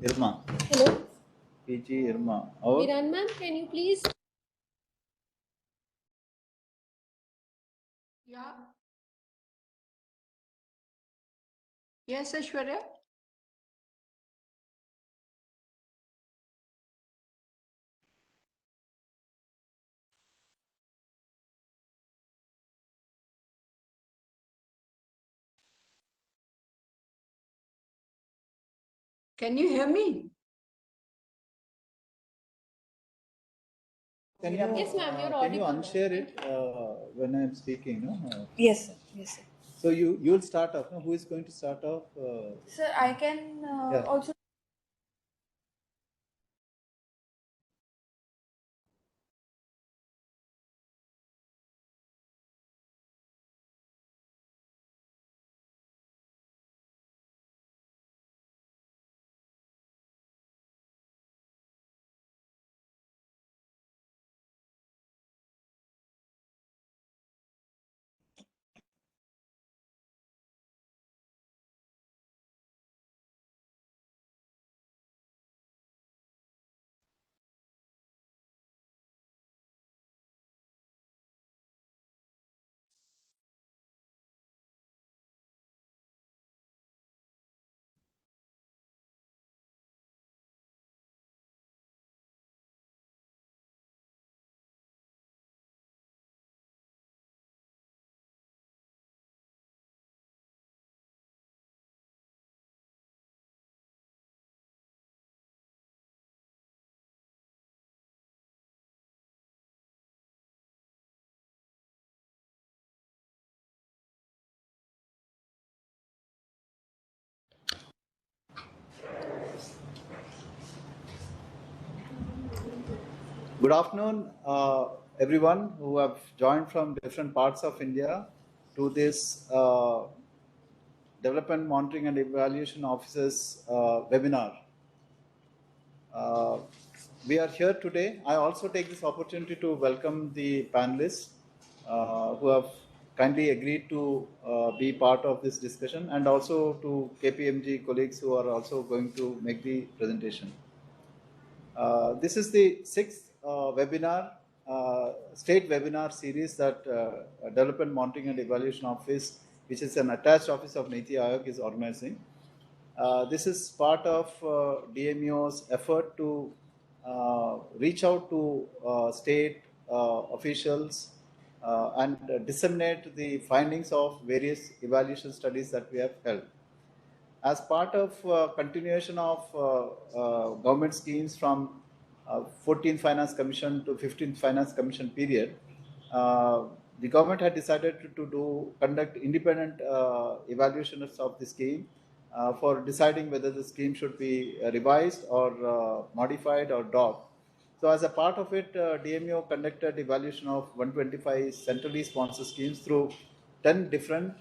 Irma. Hello. PG Irma. Meeran ma'am, can you please? Yeah. Yes, Aishwarya. Can you hear me? Yes, ma'am, you're audible. Can you unshare it when I'm speaking? No? Yes, sir. Yes, sir. So you'll start off. No? Who is going to start off? Sir, I can Yeah. also. Good afternoon, everyone who have joined from different parts of India to this Development Monitoring and Evaluation Officers webinar. We are here today. I also take this opportunity to welcome the panelists who have kindly agreed to be part of this discussion, and also to KPMG colleagues who are also going to make the presentation. This is the sixth webinar, state webinar series that Development Monitoring and Evaluation Office, which is an attached office of Niti Aayog, is organizing. This is part of DMEO's effort to reach out to state officials and disseminate the findings of various evaluation studies that we have held. As part of continuation of government schemes from 14th Finance Commission to 15th Finance Commission period, the government had decided to conduct independent evaluations of the scheme for deciding whether the scheme should be revised or modified or dropped. So as a part of it, DMEO conducted evaluation of 125 centrally sponsored schemes through 10 different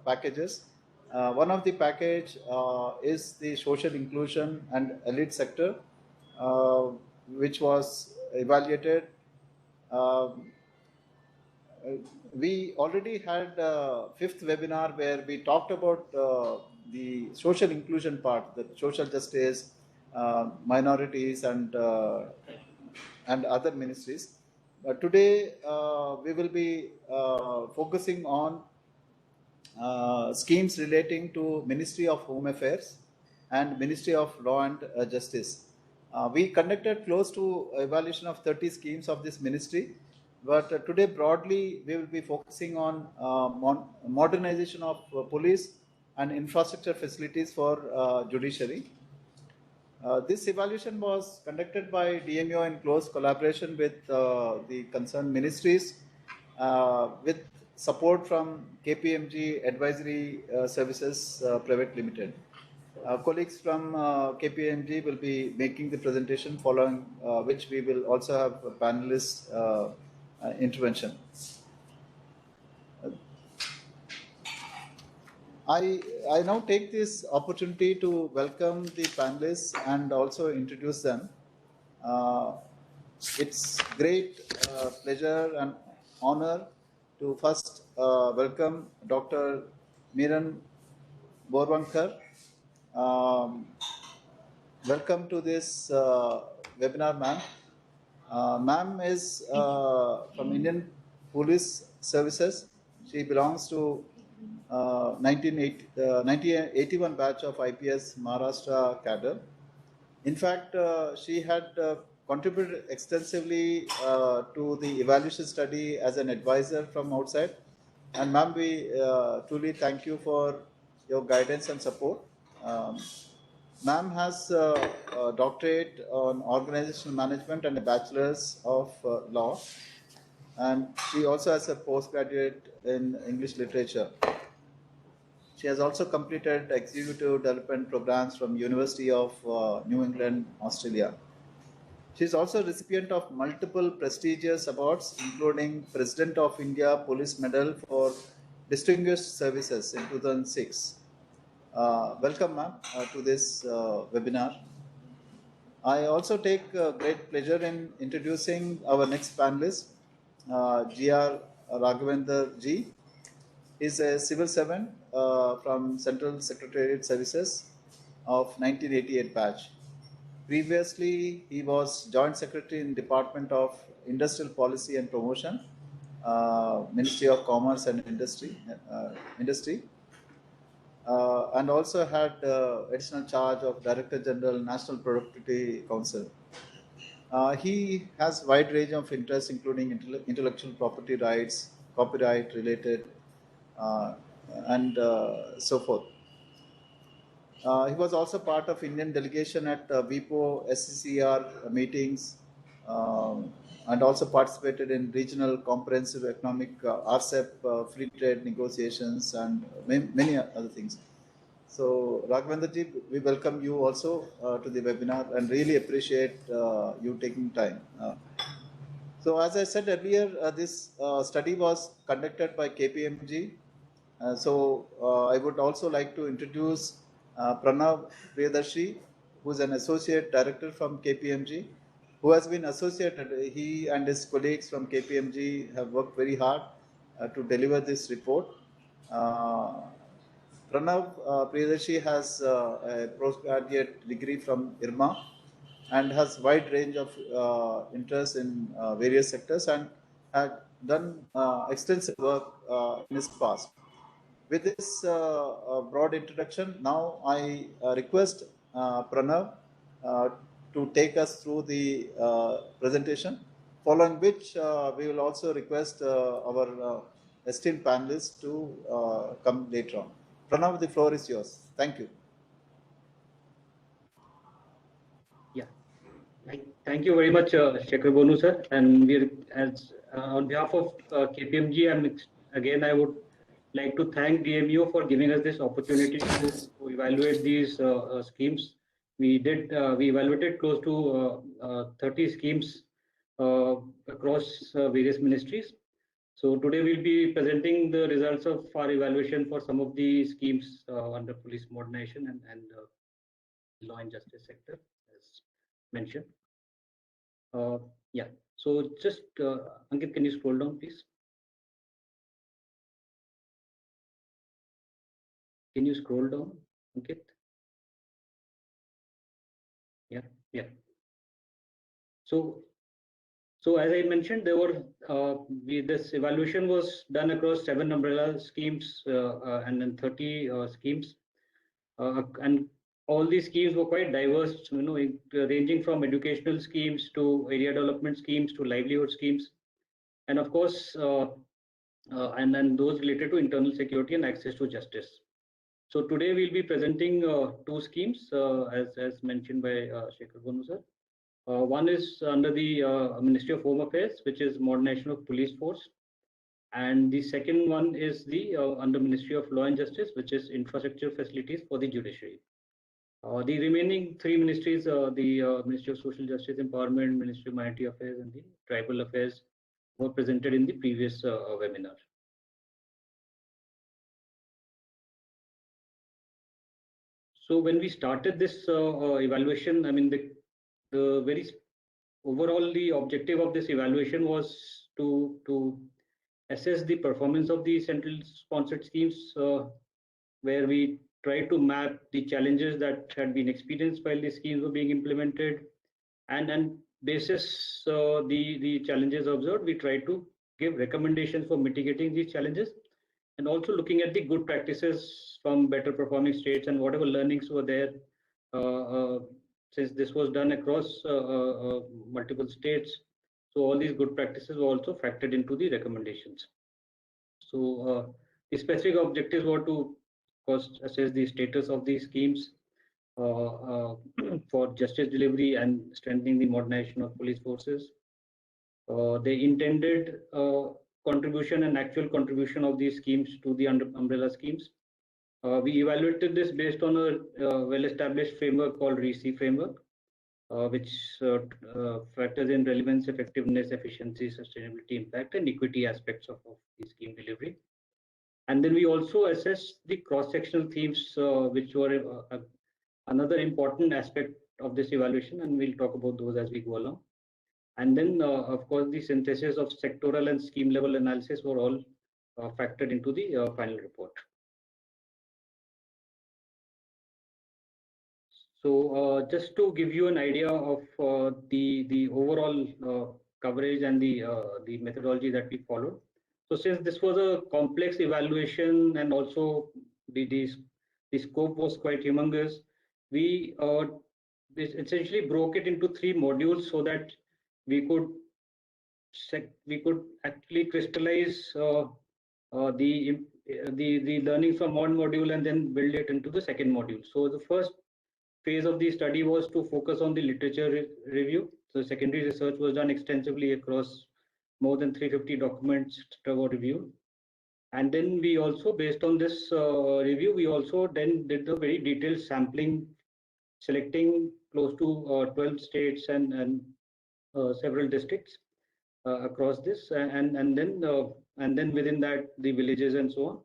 packages. One of the package is the social inclusion and elite sector, which was evaluated. We already had fifth webinar where we talked about the social inclusion part, the social justice, minorities, and other ministries. Today we will be focusing on schemes relating to Ministry of Home Affairs and Ministry of Law and Justice. We conducted close to evaluation of 30 schemes of this ministry, but today broadly we will be focusing on modernization of police and infrastructure facilities for judiciary. This evaluation was conducted by DMEO in close collaboration with the concerned ministries, with support from KPMG Advisory Services Private Limited. Colleagues from KPMG will be making the presentation, following which we will also have a panelist intervention. I now take this opportunity to welcome the panelists and also introduce them. It's great pleasure and honor to first welcome Dr. Meeran Borwankar, welcome to this webinar, ma'am. Ma'am is from Indian Police Services. She belongs to 1981 batch of IPS Maharashtra cadre. In fact, she had contributed extensively to the evaluation study as an advisor from outside. And ma'am, we truly thank you for your guidance and support. Ma'am has a doctorate on organizational management and a bachelor's of law. And she also has a postgraduate in English literature. She has also completed executive development programs from University of New England, Australia. She is also a recipient of multiple prestigious awards, including President of India Police Medal for Distinguished Services in 2006. Welcome, ma'am, to this webinar. I also take great pleasure in introducing our next panelist, Gr. Raghavender Ji. He is a civil servant from Central Secretariat Services of 1988 batch. Previously, he was Joint Secretary in Department of Industrial Policy and Promotion, Ministry of Commerce and Industry, and also had additional charge of Director General, National Productivity Council. He has wide range of interests, including intellectual property rights, copyright related, and so forth. He was also part of Indian delegation at WIPO SCCR meetings, and also participated in regional comprehensive economic RCEP free trade negotiations and many other things. So Raghavender ji, we welcome you also to the webinar and really appreciate you taking time. So as I said earlier, this study was conducted by KPMG. So I would also like to introduce Pranav Priyadarshi, who is an associate director from KPMG, who has been associated. He and his colleagues from KPMG have worked very hard to deliver this report. Pranav Priyadarshi has a postgraduate degree from IRMA and has wide range of interests in various sectors and had done extensive work in his past. With this broad introduction, now I request Pranav to take us through the presentation, following which we will also request our esteemed panelists to come later on. Pranav, the floor is yours. Thank you. Yeah, thank you very much, Shekhar Bonu sir. And we, as on behalf of KPMG, again I would like to thank DMEO for giving us this opportunity to evaluate these schemes. We evaluated close to 30 schemes across various ministries. So today we'll be presenting the results of our evaluation for some of the schemes under police modernization and law and justice sector, as mentioned. Yeah, so just Ankit, can you scroll down, please? Can you scroll down, Ankit? Yeah. So as I mentioned, there were this evaluation was done across 7 umbrella schemes and then 30 schemes, and all these schemes were quite diverse. Ranging from educational schemes to area development schemes to livelihood schemes, and of course, and then those related to internal security and access to justice. So today we'll be presenting 2 schemes, as mentioned by Shekhar Bonu sir. One is under the Ministry of Home Affairs, which is modernization of police force, and the second one is the under Ministry of Law and Justice, which is infrastructure facilities for the judiciary. The remaining 3 ministries, the Ministry of Social Justice Empowerment, Ministry of Minority Affairs, and the Tribal Affairs, were presented in the previous webinar. So when we started this evaluation, I mean, the very overall, the objective of this evaluation was to assess the performance of the central sponsored schemes, where we tried to map the challenges that had been experienced while these schemes were being implemented, and basis the challenges observed, we tried to give recommendations for mitigating these challenges, and also looking at the good practices from better performing states and whatever learnings were there, since this was done across multiple states. So all these good practices were also factored into the recommendations. So the specific objectives were to first assess the status of these schemes for justice delivery and strengthening the modernization of police forces. The intended contribution and actual contribution of these schemes to the umbrella schemes. We evaluated this based on a well-established framework called RECI framework, which factors in relevance, effectiveness, efficiency, sustainability, impact, and equity aspects of the scheme delivery. And then we also assessed the cross-sectional themes, which were another important aspect of this evaluation, and we'll talk about those as we go along. And then, of course, the synthesis of sectoral and scheme level analysis were all factored into the final report. So just to give you an idea of the overall coverage and the methodology that we followed. So since this was a complex evaluation and also the scope was quite humongous, we essentially broke it into 3 modules so that we could actually crystallize the learnings from one module and then build it into the second module. So the first phase of the study was to focus on the literature review. So secondary research was done extensively across more than 350 documents that were reviewed. And then we also, based on this review, we also then did the very detailed sampling, selecting close to 12 states and several districts across this, and then within that the villages and so on.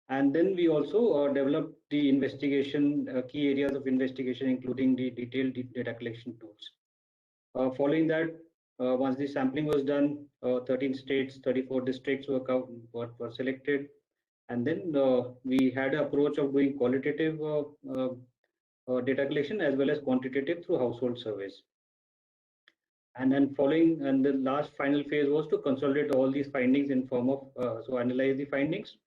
And then we also developed the investigation, key areas of investigation, including the detailed data collection tools. Following that, once the sampling was done, 13 states, 34 districts were selected. And then we had an approach of doing qualitative data collection as well as quantitative through household surveys. And then the last final phase was to consolidate all these findings in form of, so analyze the findings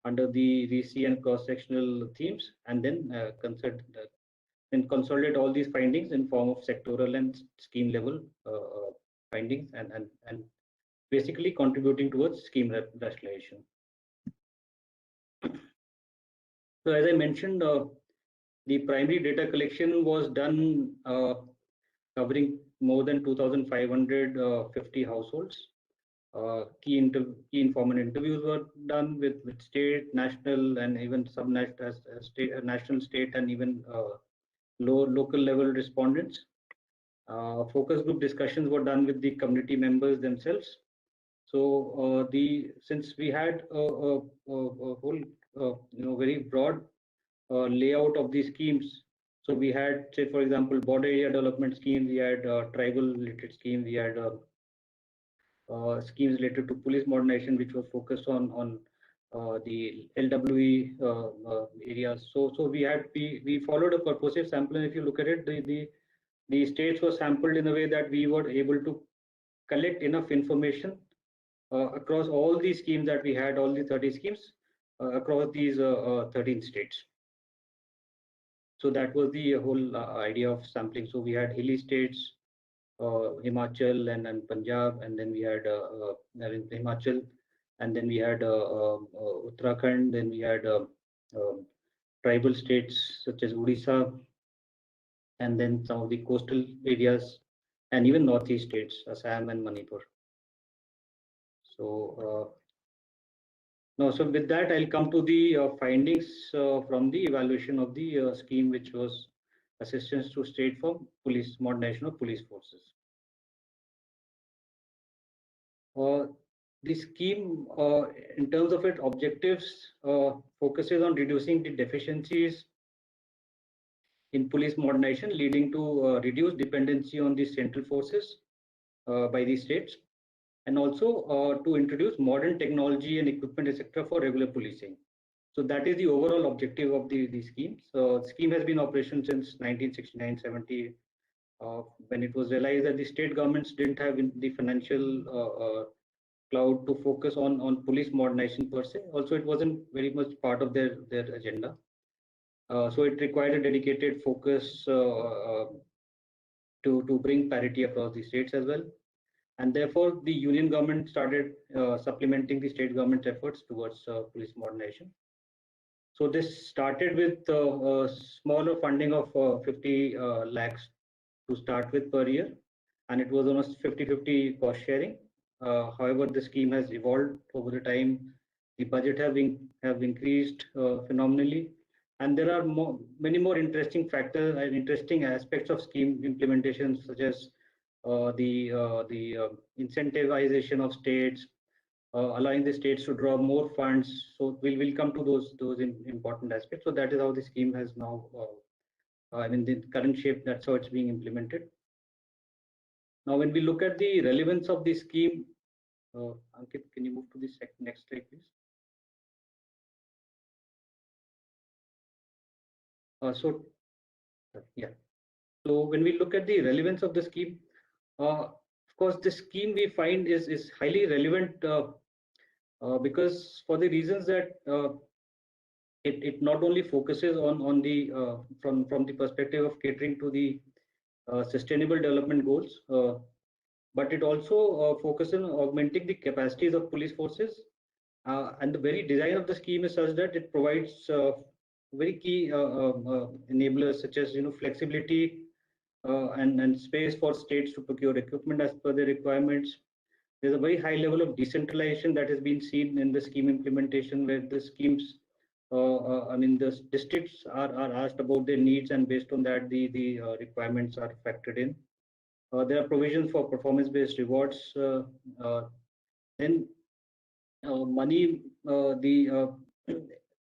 under the RECI and cross-sectional themes, and then consolidate all these findings in form of sectoral and scheme level findings, and basically contributing towards scheme rationalization. So as I mentioned, the primary data collection was done covering more than 2,550 households. Key informant interviews were done with state, national, and even national, state, and even local level respondents. Focus group discussions were done with the community members themselves. So since we had a whole very broad layout of these schemes. So we had, say, for example, border area development scheme, we had tribal related scheme, we had schemes related to police modernization, which was focused on the LWE areas. So we followed a purposive sampling. If you look at it, the states were sampled in a way that we were able to collect enough information across all these schemes that we had, all the 30 schemes across these 13 states. So that was the whole idea of sampling. So we had hilly states, Himachal and Punjab, and then we had Himachal, and then we had Uttarakhand, then we had tribal states such as Odisha, and then some of the coastal areas, and even northeast states, Assam and Manipur. So so with that, I'll come to the findings from the evaluation of the scheme, which was assistance to state for police modernization of police forces. The scheme, in terms of its objectives, focuses on reducing the deficiencies in police modernization, leading to reduced dependency on the central forces by the states, and also to introduce modern technology and equipment, etc., for regular policing. So that is the overall objective of the scheme. So the scheme has been in operation since 1969-70, when it was realized that the state governments didn't have the financial cloud to focus on police modernization per se. Also, it wasn't very much part of their agenda. So it required a dedicated focus to bring parity across the states as well. And therefore, the union government started supplementing the state government efforts towards police modernization. So this started with a smaller funding of 50 lakhs to start with per year, and it was almost 50-50 cost sharing. However, the scheme has evolved over the time. The budget have increased phenomenally, and there are many more interesting factors and interesting aspects of scheme implementation, such as the incentivization of states, allowing the states to draw more funds. So we'll come to those important aspects. So that is how the scheme has now, the current shape. That's how it's being implemented. Now, when we look at the relevance of the scheme, Ankit, can you move to the next slide, please? So when we look at the relevance of the scheme, of course, the scheme we find is highly relevant because for the reasons that it not only focuses on the from the perspective of catering to the sustainable development goals, but it also focuses on augmenting the capacities of police forces. And the very design of the scheme is such that it provides very key enablers, such as flexibility and space for states to procure equipment as per their requirements. There's a very high level of decentralization that has been seen in the scheme implementation, where the schemes, the districts are asked about their needs, and based on that, the requirements are factored in. There are provisions for performance-based rewards. Then money,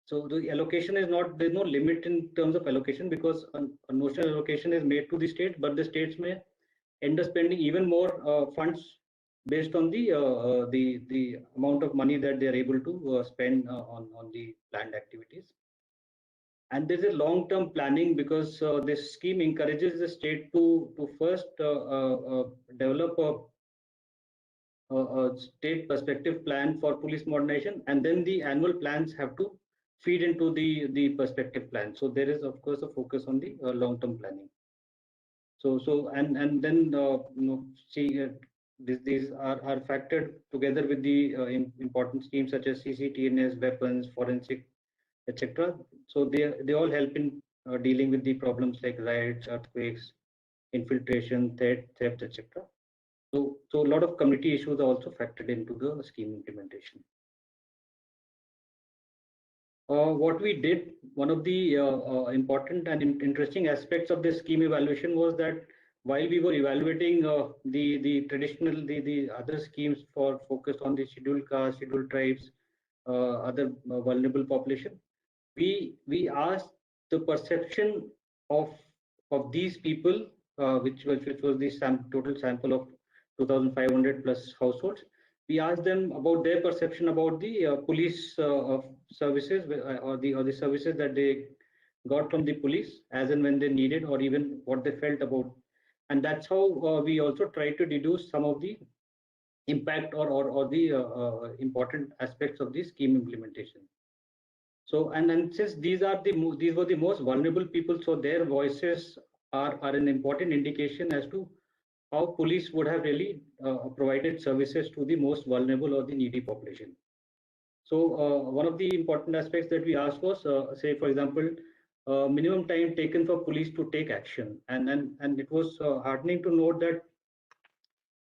so the allocation is not, there's no limit in terms of allocation, because a notional allocation is made to the states, but the states may end up spending even more funds based on the amount of money that they are able to spend on the planned activities. And there's a long-term planning, because this scheme encourages the state to first develop a state perspective plan for police modernization, and then the annual plans have to feed into the perspective plan. So there is, of course, a focus on the long-term planning. So and then these are factored together with the important schemes such as CCTNS, weapons, forensic, etc. So they all help in dealing with the problems like riots, earthquakes, infiltration, theft, etc. So a lot of community issues are also factored into the scheme implementation. What we did, one of the important and interesting aspects of this scheme evaluation was that while we were evaluating the traditional, the other schemes for focused on the scheduled castes, scheduled tribes, other vulnerable population, we asked the perception of these people, which was the total sample of 2,500 plus households. We asked them about their perception about the police services, or the services that they got from the police as and when they needed, or even what they felt about. And that's how we also try to deduce some of the impact or the important aspects of the scheme implementation. So and since these were the most vulnerable people, so their voices are an important indication as to how police would have really provided services to the most vulnerable or the needy population. So one of the important aspects that we asked was, say, for example, minimum time taken for police to take action, and it was heartening to note that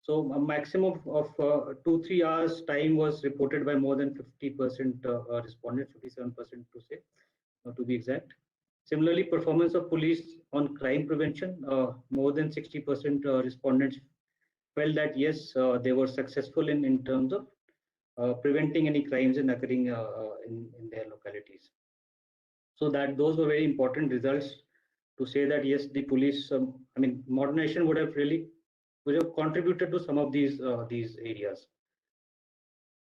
so a maximum of 2-3 hours time was reported by more than 50% respondents, 57% to say, to be exact. Similarly, performance of police on crime prevention, more than 60% respondents felt that yes, they were successful in terms of preventing any crimes occurring in their localities. So that those were very important results to say that yes, the police, modernization would have contributed to some of these areas.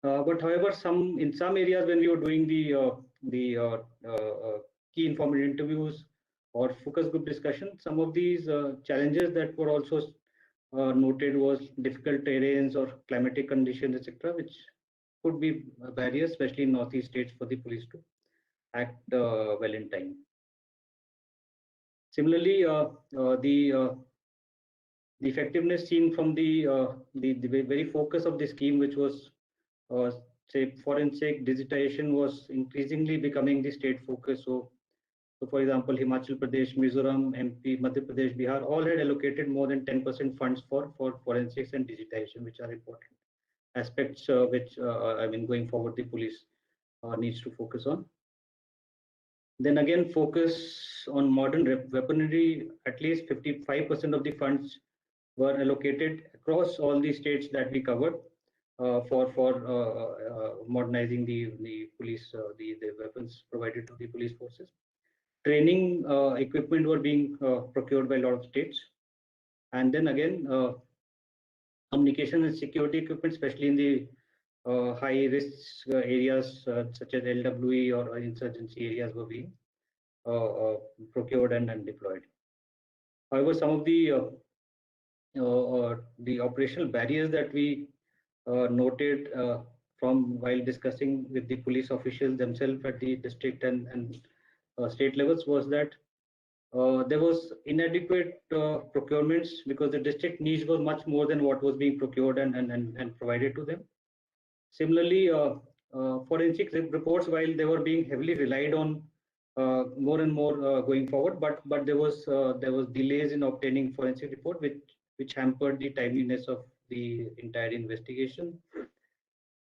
But however, in some areas when we were doing the key informant interviews or focus group discussion. Some of these challenges that were also noted was difficult terrains or climatic conditions, etc., which could be barriers, especially in northeast states, for the police to act well in time. Similarly, the effectiveness seen from the very focus of the scheme, which was say forensic digitization, was increasingly becoming the state focus. So for example, Himachal Pradesh, Mizoram, MP, Madhya Pradesh, Bihar all had allocated more than 10% funds for forensics and digitization, which are important aspects which I mean going forward the police needs to focus on. Then again, focus on modern weaponry. At least 55% of the funds were allocated across all the states that we covered for modernizing the police, the weapons provided to the police forces. Training equipment were being procured by a lot of states. And then again, communication and security equipment, especially in the high risk areas such as LWE or insurgency areas, were being procured and deployed. However, some of the operational barriers that we noted from while discussing with the police officials themselves at the district and state levels was that there was inadequate procurements, because the district needs were much more than what was being procured and provided to them. Similarly, forensic reports, while they were being heavily relied on more and more going forward, but there was delays in obtaining forensic report, which hampered the timeliness of the entire investigation.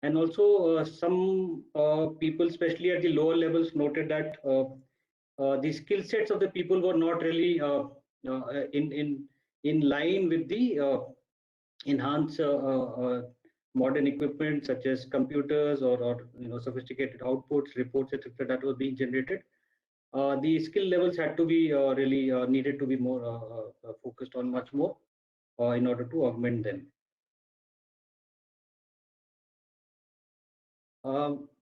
And also some people, especially at the lower levels, noted that the skill sets of the people were not really in line with the enhanced modern equipment such as computers or sophisticated outputs, reports, etc., that was being generated. The skill levels had to be really needed to be more focused on much more in order to augment them.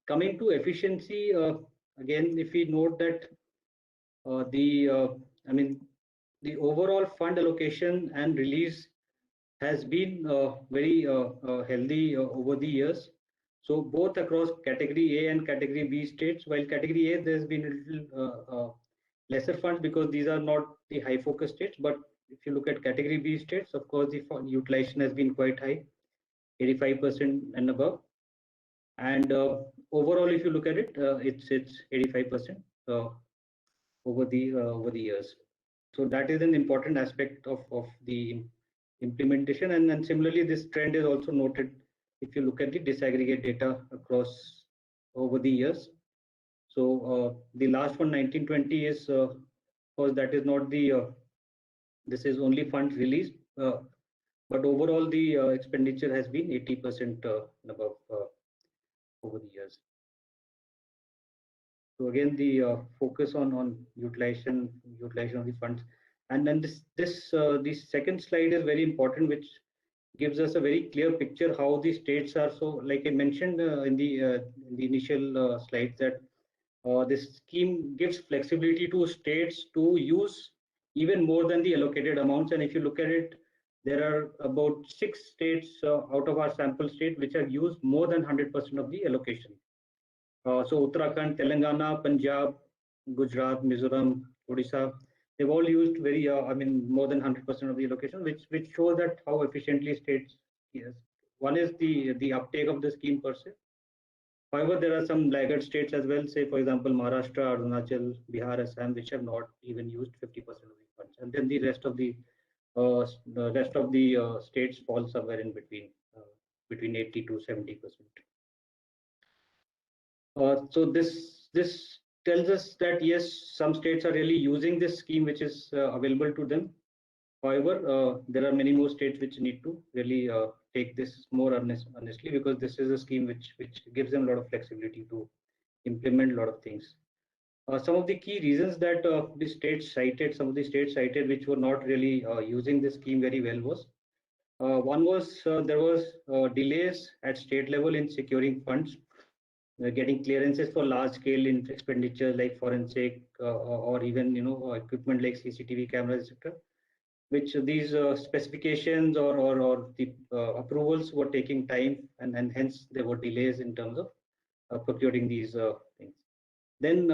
Coming to efficiency, again, if we note that the overall fund allocation and release has been very healthy over the years. So both across category A and category B states. While category A, there's been a little lesser funds because these are not the high focus states. But if you look at category B states, of course, the fund utilization has been quite high, 85% and above. And overall, if you look at it, it's 85% over the years. So that is an important aspect of the implementation. And similarly, this trend is also noted if you look at the disaggregate data across over the years. So the last one, 1920, is of course that is not the this is only funds released, but overall the expenditure has been 80% and above over the years. So again, the focus on utilization of the funds. And then this second slide is very important, which gives us a very clear picture how the states are. So like I mentioned in the initial slides, that this scheme gives flexibility to states to use even more than the allocated amounts. And if you look at it, there are about 6 states out of our sample state which have used more than 100% of the allocation. So Uttarakhand, Telangana, Punjab, Gujarat, Mizoram, Odisha, they've all used very, more than 100% of the allocation, which shows that how efficiently states. Yes. One is the uptake of the scheme per se. However, there are some laggard states as well. Say, for example, Maharashtra, Arunachal, Bihar, Assam, which have not even used 50% of the funds, and then the rest of the states fall somewhere in between 80 to 70%. So this tells us that yes, some states are really using this scheme which is available to them. However, there are many more states which need to really take this more honestly, because this is a scheme which gives them a lot of flexibility to implement a lot of things. Some of the key reasons that the states cited, which were not really using this scheme very well was, one was there was delays at state level in securing funds. getting clearances for large scale expenditure like forensic or even equipment like CCTV cameras, etc. Which these specifications or the approvals were taking time, and hence there were delays in terms of procuring these things. Then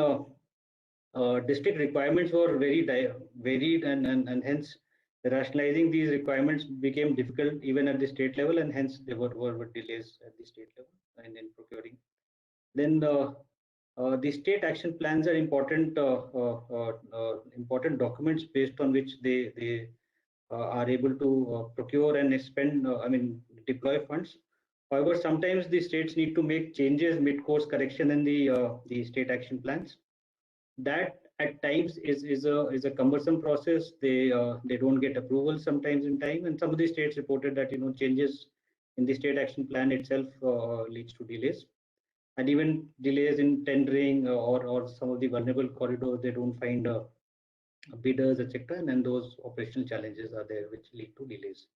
district requirements were very varied, and hence rationalizing these requirements became difficult even at the state level, and hence there were delays at the state level and in procuring. Then the state action plans are important important documents based on which they are able to procure and spend, deploy funds. However, sometimes the states need to make changes mid-course correction in the state action plans. That at times is a cumbersome process. They don't get approval sometimes in time, and some of the states reported that changes in the state action plan itself leads to delays, and even delays in tendering or some of the vulnerable corridors. They don't find bidders, etc., and then those operational challenges are there which lead to delays.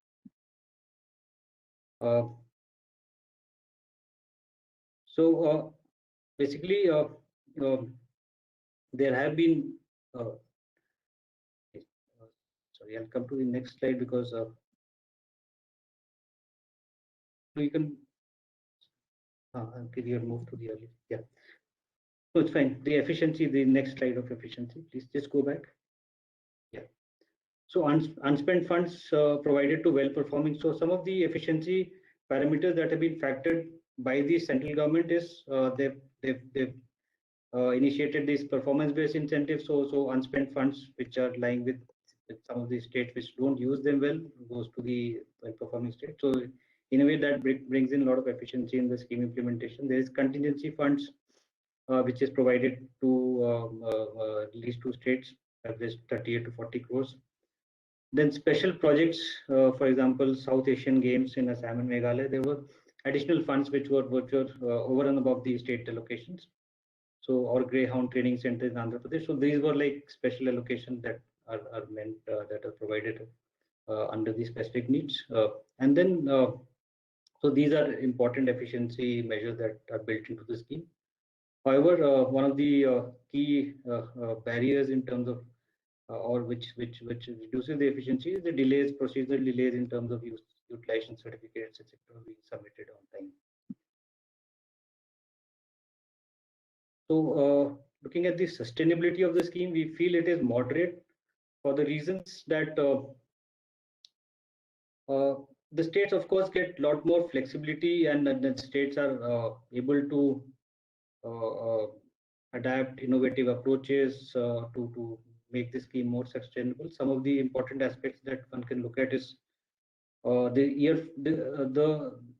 So basically, there have been. Sorry, I'll come to the next slide because you can. Okay, you move to the early. Yeah. So it's fine. The efficiency, the next slide of efficiency, please just go back. Yeah. So unspent funds provided to well-performing. So some of the efficiency parameters that have been factored by the central government is they've initiated these performance-based incentives. So unspent funds which are lying with some of the states which don't use them well goes to the well-performing state. So in a way that brings in a lot of efficiency in the scheme implementation. There is contingency funds which is provided to these two states, average 38 to 40 crores. Then special projects, for example, South Asian Games in Assam and Meghalaya, there were additional funds which were over and above the state allocations. So, or Greyhound Training Center in Andhra Pradesh. So these were like special allocations that are meant that are provided under the specific needs. And then, so these are important efficiency measures that are built into the scheme. However, one of the key barriers in terms of or which reduces the efficiency is the delays, procedural delays in terms of utilization certificates, etc., being submitted on time. So, looking at the sustainability of the scheme, we feel it is moderate for the reasons that the states, of course, get a lot more flexibility, and the states are able to adapt innovative approaches to make the scheme more sustainable. Some of the important aspects that one can look at is the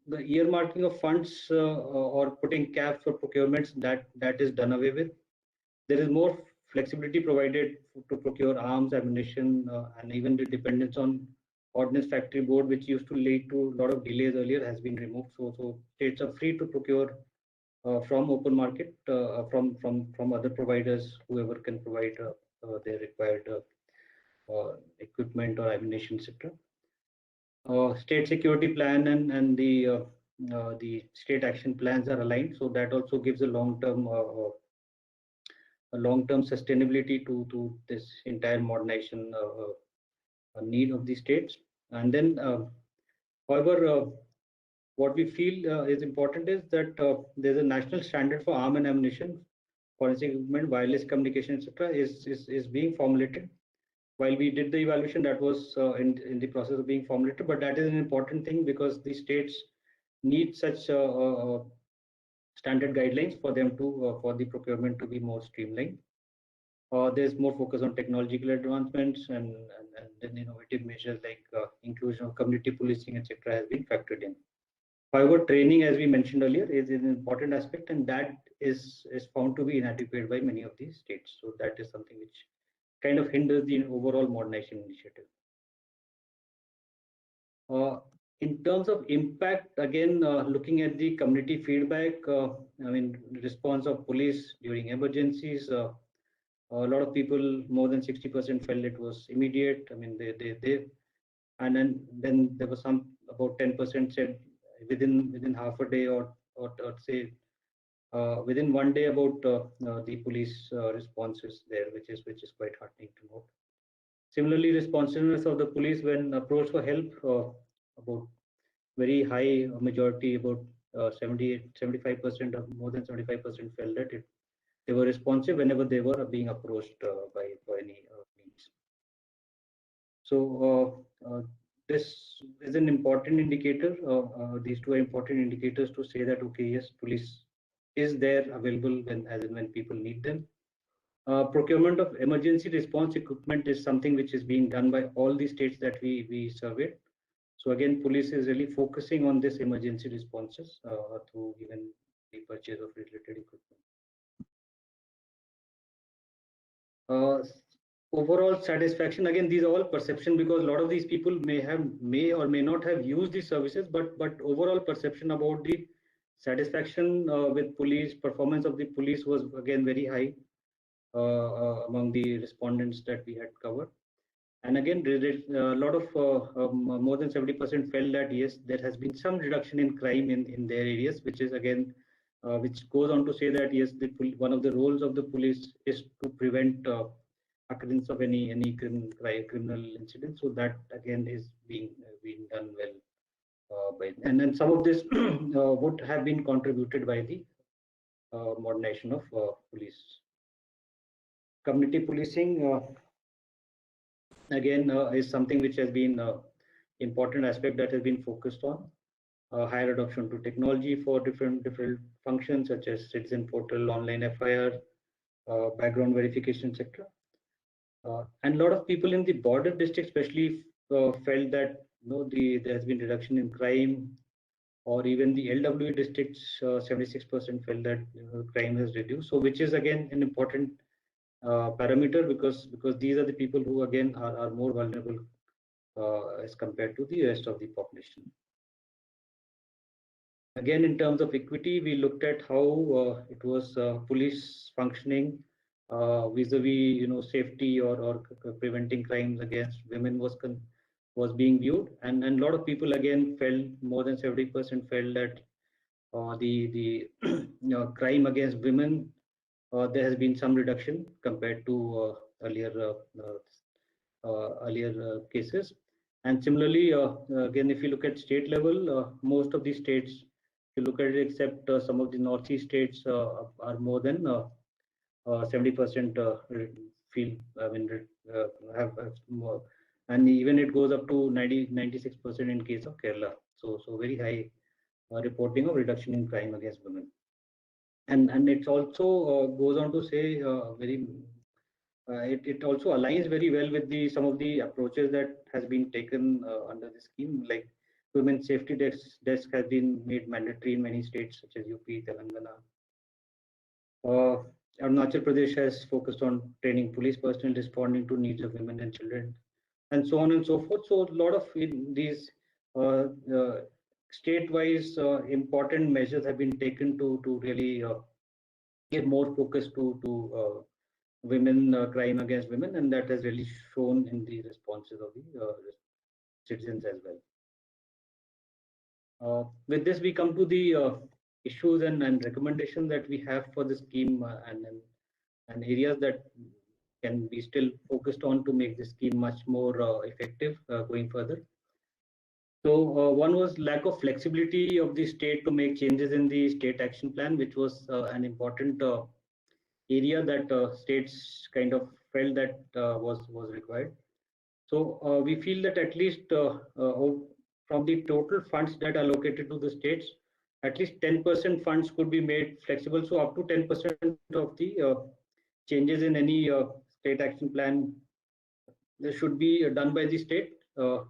earmarking of funds or putting caps for procurements that is done away with. There is more flexibility provided to procure arms, ammunition, and even the dependence on Ordnance Factory Board, which used to lead to a lot of delays earlier, has been removed. So states are free to procure from open market, from other providers, whoever can provide their required equipment or ammunition, etc. State security plan and the state action plans are aligned, so that also gives a long-term sustainability to this entire modernization need of the states. And then, however, what we feel is important is that there's a national standard for arm and ammunition, forensic equipment, wireless communication, etc., is being formulated. While we did the evaluation, that was in the process of being formulated, but that is an important thing because the states need such standard guidelines for them to for the procurement to be more streamlined. There's more focus on technological advancements and then innovative measures like inclusion of community policing, etc., has been factored in. However, training, as we mentioned earlier, is an important aspect, and that is found to be inadequate by many of these states. So that is something which kind of hinders the overall modernization initiative. In terms of impact, again, looking at the community feedback, response of police during emergencies, a lot of people, more than 60% felt it was immediate. And then there was some about 10% said within half a day or say within one day about the police responses there, which is quite heartening to note. Similarly, responsiveness of the police when approached for help, about very high majority, about 75% or more than 75% felt that they were responsive whenever they were being approached by any means. So this is an important indicator. These two are important indicators to say that okay, yes, police is there available as and when people need them. Procurement of emergency response equipment is something which is being done by all the states that we surveyed. So again, police is really focusing on this emergency responses through even the purchase of related equipment. Overall satisfaction, again, these are all perception because a lot of these people may or may not have used these services, but overall perception about the satisfaction with police, performance of the police was again very high among the respondents that we had covered. And again, a lot of more than 70% felt that yes, there has been some reduction in crime in their areas, which is again, which goes on to say that yes, one of the roles of the police is to prevent occurrence of any criminal incident. So that again is being done well by, and then some of this would have been contributed by the modernization of police. Community policing again is something which has been important aspect that has been focused on. Higher adoption to technology for different functions such as citizen portal, online FIR, background verification, etc. And a lot of people in the border district especially felt that there has been reduction in crime, or even the LWE districts, 76% felt that crime has reduced. So which is again an important parameter because these are the people who again are more vulnerable as compared to the rest of the population. Again, in terms of equity, we looked at how it was police functioning vis-a-vis safety or preventing crimes against women was being viewed, and a lot of people again felt, more than 70% felt that the crime against women, there has been some reduction compared to earlier cases. And similarly, again, if you look at state level, most of the states, if you look at it, except some of the northeast states, are more than 70% feel, I mean, have more, and even it goes up to 96% in case of Kerala. So very high reporting of reduction in crime against women. And it also goes on to say it also aligns very well with some of the approaches that has been taken under the scheme, like women's safety desk has been made mandatory in many states such as UP, Telangana. Arunachal Pradesh has focused on training police personnel responding to needs of women and children, and so on and so forth. So a lot of these state-wise important measures have been taken to really give more focus to women, crime against women, and that has really shown in the responses of the citizens as well. With this, we come to the issues and recommendations that we have for the scheme and areas that can be still focused on to make the scheme much more effective going further. So one was lack of flexibility of the state to make changes in the state action plan, which was an important area that states kind of felt that was required. So we feel that at least from the total funds that are allocated to the states, at least 10% funds could be made flexible. So up to 10% of the changes in any state action plan, they should be done by the state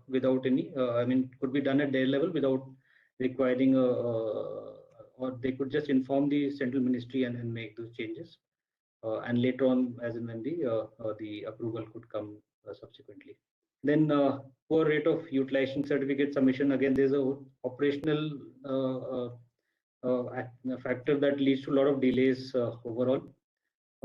without any, I mean, could be done at their level without requiring, or they could just inform the central ministry and make those changes. And later on, as and when the approval could come subsequently. Then poor rate of utilization certificate submission. Again, there's a operational factor that leads to a lot of delays overall.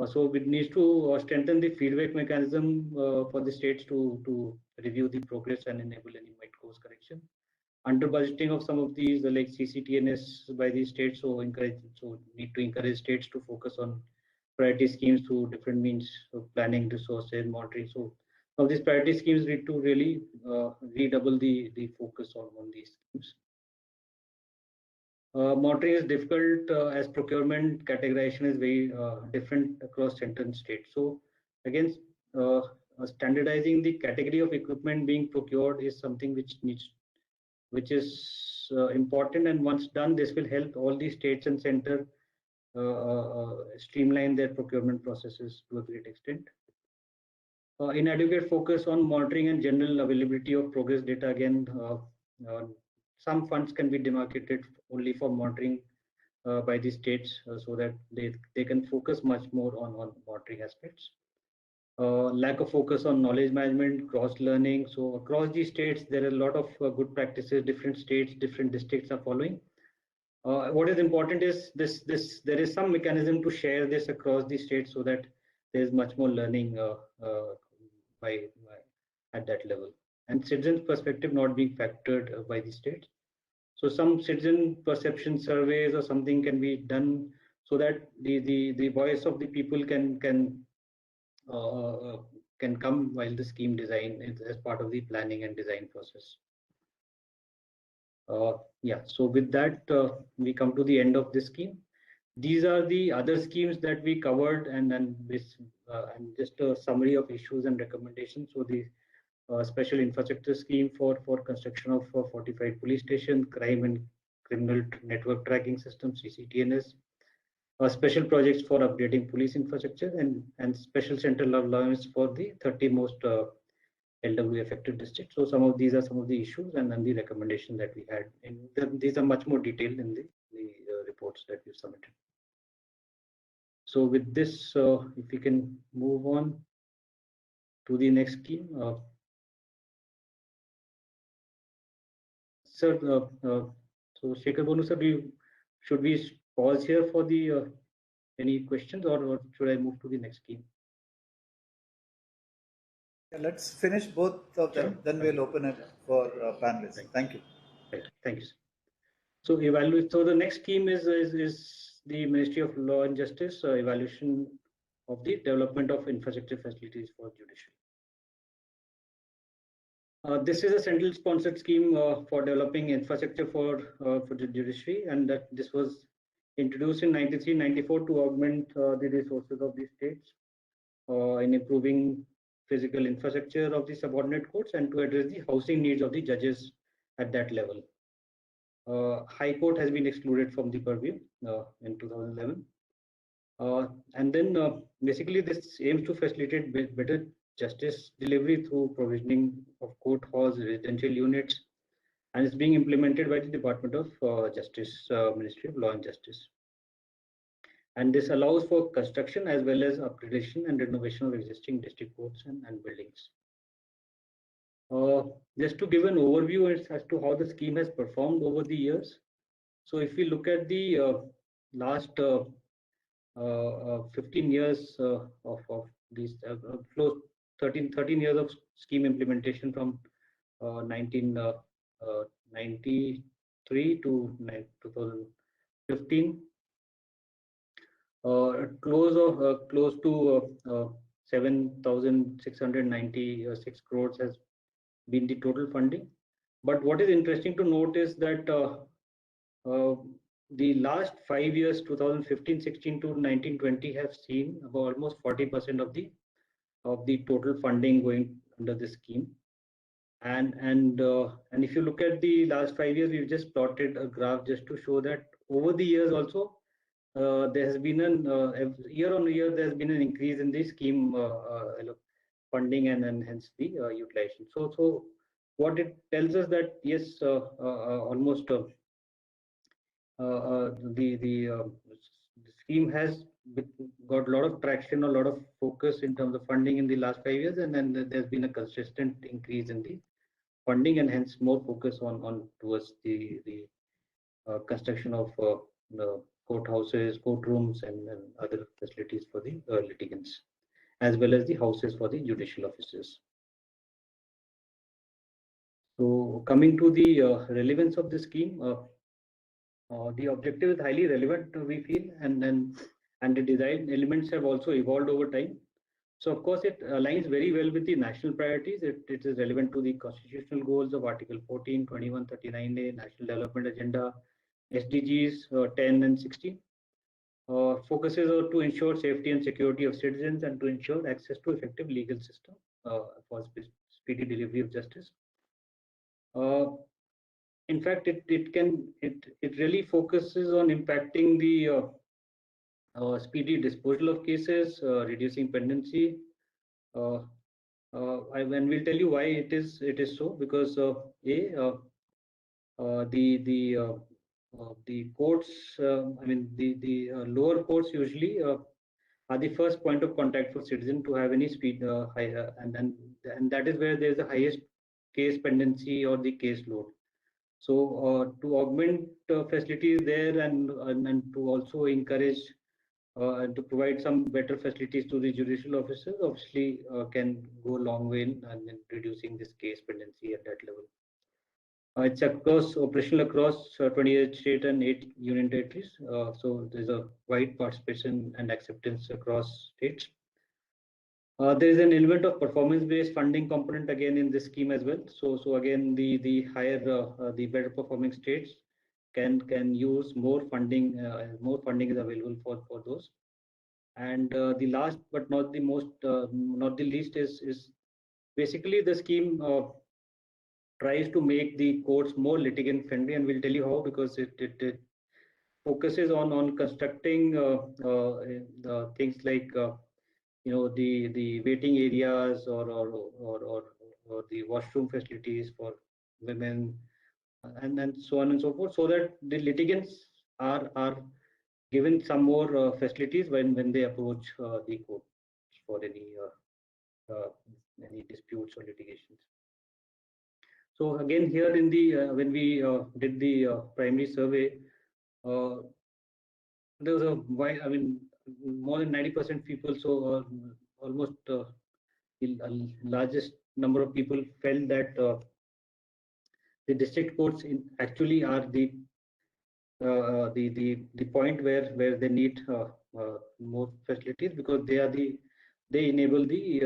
So it needs to strengthen the feedback mechanism for the states to review the progress and enable any mid course correction. under budgeting of some of these like CCTNS by the states. So need to encourage states to focus on priority schemes through different means of planning, resources, monitoring. So some of these priority schemes need to really redouble the focus on these schemes. Monitoring is difficult as procurement categorization is very different across center and state. So again, standardizing the category of equipment being procured is something which is important, and once done, this will help all the states and center streamline their procurement processes to a great extent. Inadequate focus on monitoring and general availability of progress data. Again, some funds can be demarcated only for monitoring by the states so that they can focus much more on monitoring aspects. Lack of focus on knowledge management, cross learning. So across the states, there are a lot of good practices. Different states, different districts are following. What is important is there is some mechanism to share this across the states so that there is much more learning at that level, and citizen perspective not being factored by the states. So some citizen perception surveys or something can be done so that the voice of the people can come while the scheme design is as part of the planning and design process. Yeah, so with that, we come to the end of this scheme. These are the other schemes that we covered, and just a summary of issues and recommendations. So the special infrastructure scheme for construction of fortified police station, crime and criminal network tracking system, CCTNS, special projects for upgrading police infrastructure, and special central allowance for the 30 most LW affected districts. So some of these are some of the issues and then the recommendation that we had. And these are much more detailed in the reports that we've submitted. So with this, if we can move on to the next scheme. Sir, so Shekhar Bonu sir, should we pause here for the any questions, or should I move to the next scheme? Yeah, let's finish both of them, then we'll open it for panelists. Thank you. Right. Thank you, sir. So evaluate. So the next scheme is the Ministry of Law and Justice evaluation of the development of infrastructure facilities for judiciary. This is a central sponsored scheme for developing infrastructure for the judiciary, and that this was introduced in 93-94 to augment the resources of the states in improving physical infrastructure of the subordinate courts and to address the housing needs of the judges at that level. High Court has been excluded from the purview in 2011. And then basically this aims to facilitate better justice delivery through provisioning of court halls, residential units, and it's being implemented by the Department of Justice, Ministry of Law and Justice. And this allows for construction as well as upgradation and renovation of existing district courts and buildings. Just to give an overview as to how the scheme has performed over the years. So if we look at the last 15 years of these close 13 years of scheme implementation from 1993 to 2015, close to 7,696 crores has been the total funding. But what is interesting to note is that the last 5 years, 2015-16 to 19-20, have seen about almost 40% of the total funding going under this scheme. And if you look at the last 5 years, we've just plotted a graph just to show that over the years also there has been an year on year there has been an increase in the scheme funding and hence the utilization. So what it tells us that yes, almost the scheme has got a lot of traction, a lot of focus in terms of funding in the last 5 years, and then there's been a consistent increase in the funding and hence more focus on towards the construction of the courthouses, courtrooms, and other facilities for the litigants, as well as the houses for the judicial officers. So coming to the relevance of the scheme, the objective is highly relevant, we feel, and the design elements have also evolved over time. So of course, it aligns very well with the national priorities. It is relevant to the constitutional goals of Article 14, 21, 39A, National Development Agenda, SDGs 10 and 16. Focuses on to ensure safety and security of citizens and to ensure access to effective legal system for speedy delivery of justice. In fact, it really focuses on impacting the speedy disposal of cases, reducing pendency. And we'll tell you why it is so, because the courts, the lower courts usually are the first point of contact for citizen to have any speed, and that is where there is the highest case pendency or the case load. So to augment facilities there and to also encourage and to provide some better facilities to the judicial officers, obviously can go a long way in reducing this case pendency at that level. It's operational across 28 state and 8 union territories. So there's a wide participation and acceptance across states. There is an element of performance-based funding component again in this scheme as well. So again, the higher, the better performing states can use more funding. More funding is available for those. And the last but not the most, not the least, is basically the scheme tries to make the courts more litigant friendly, and we'll tell you how, because it focuses on constructing the things like the waiting areas or the washroom facilities for women, and so on and so forth, so that the litigants are given some more facilities when they approach the court for any disputes or litigations. So again, here in the when we did the primary survey, there was a wide, more than 90% people, so almost the largest number of people felt that the district courts actually are the point where they need more facilities, because they enable the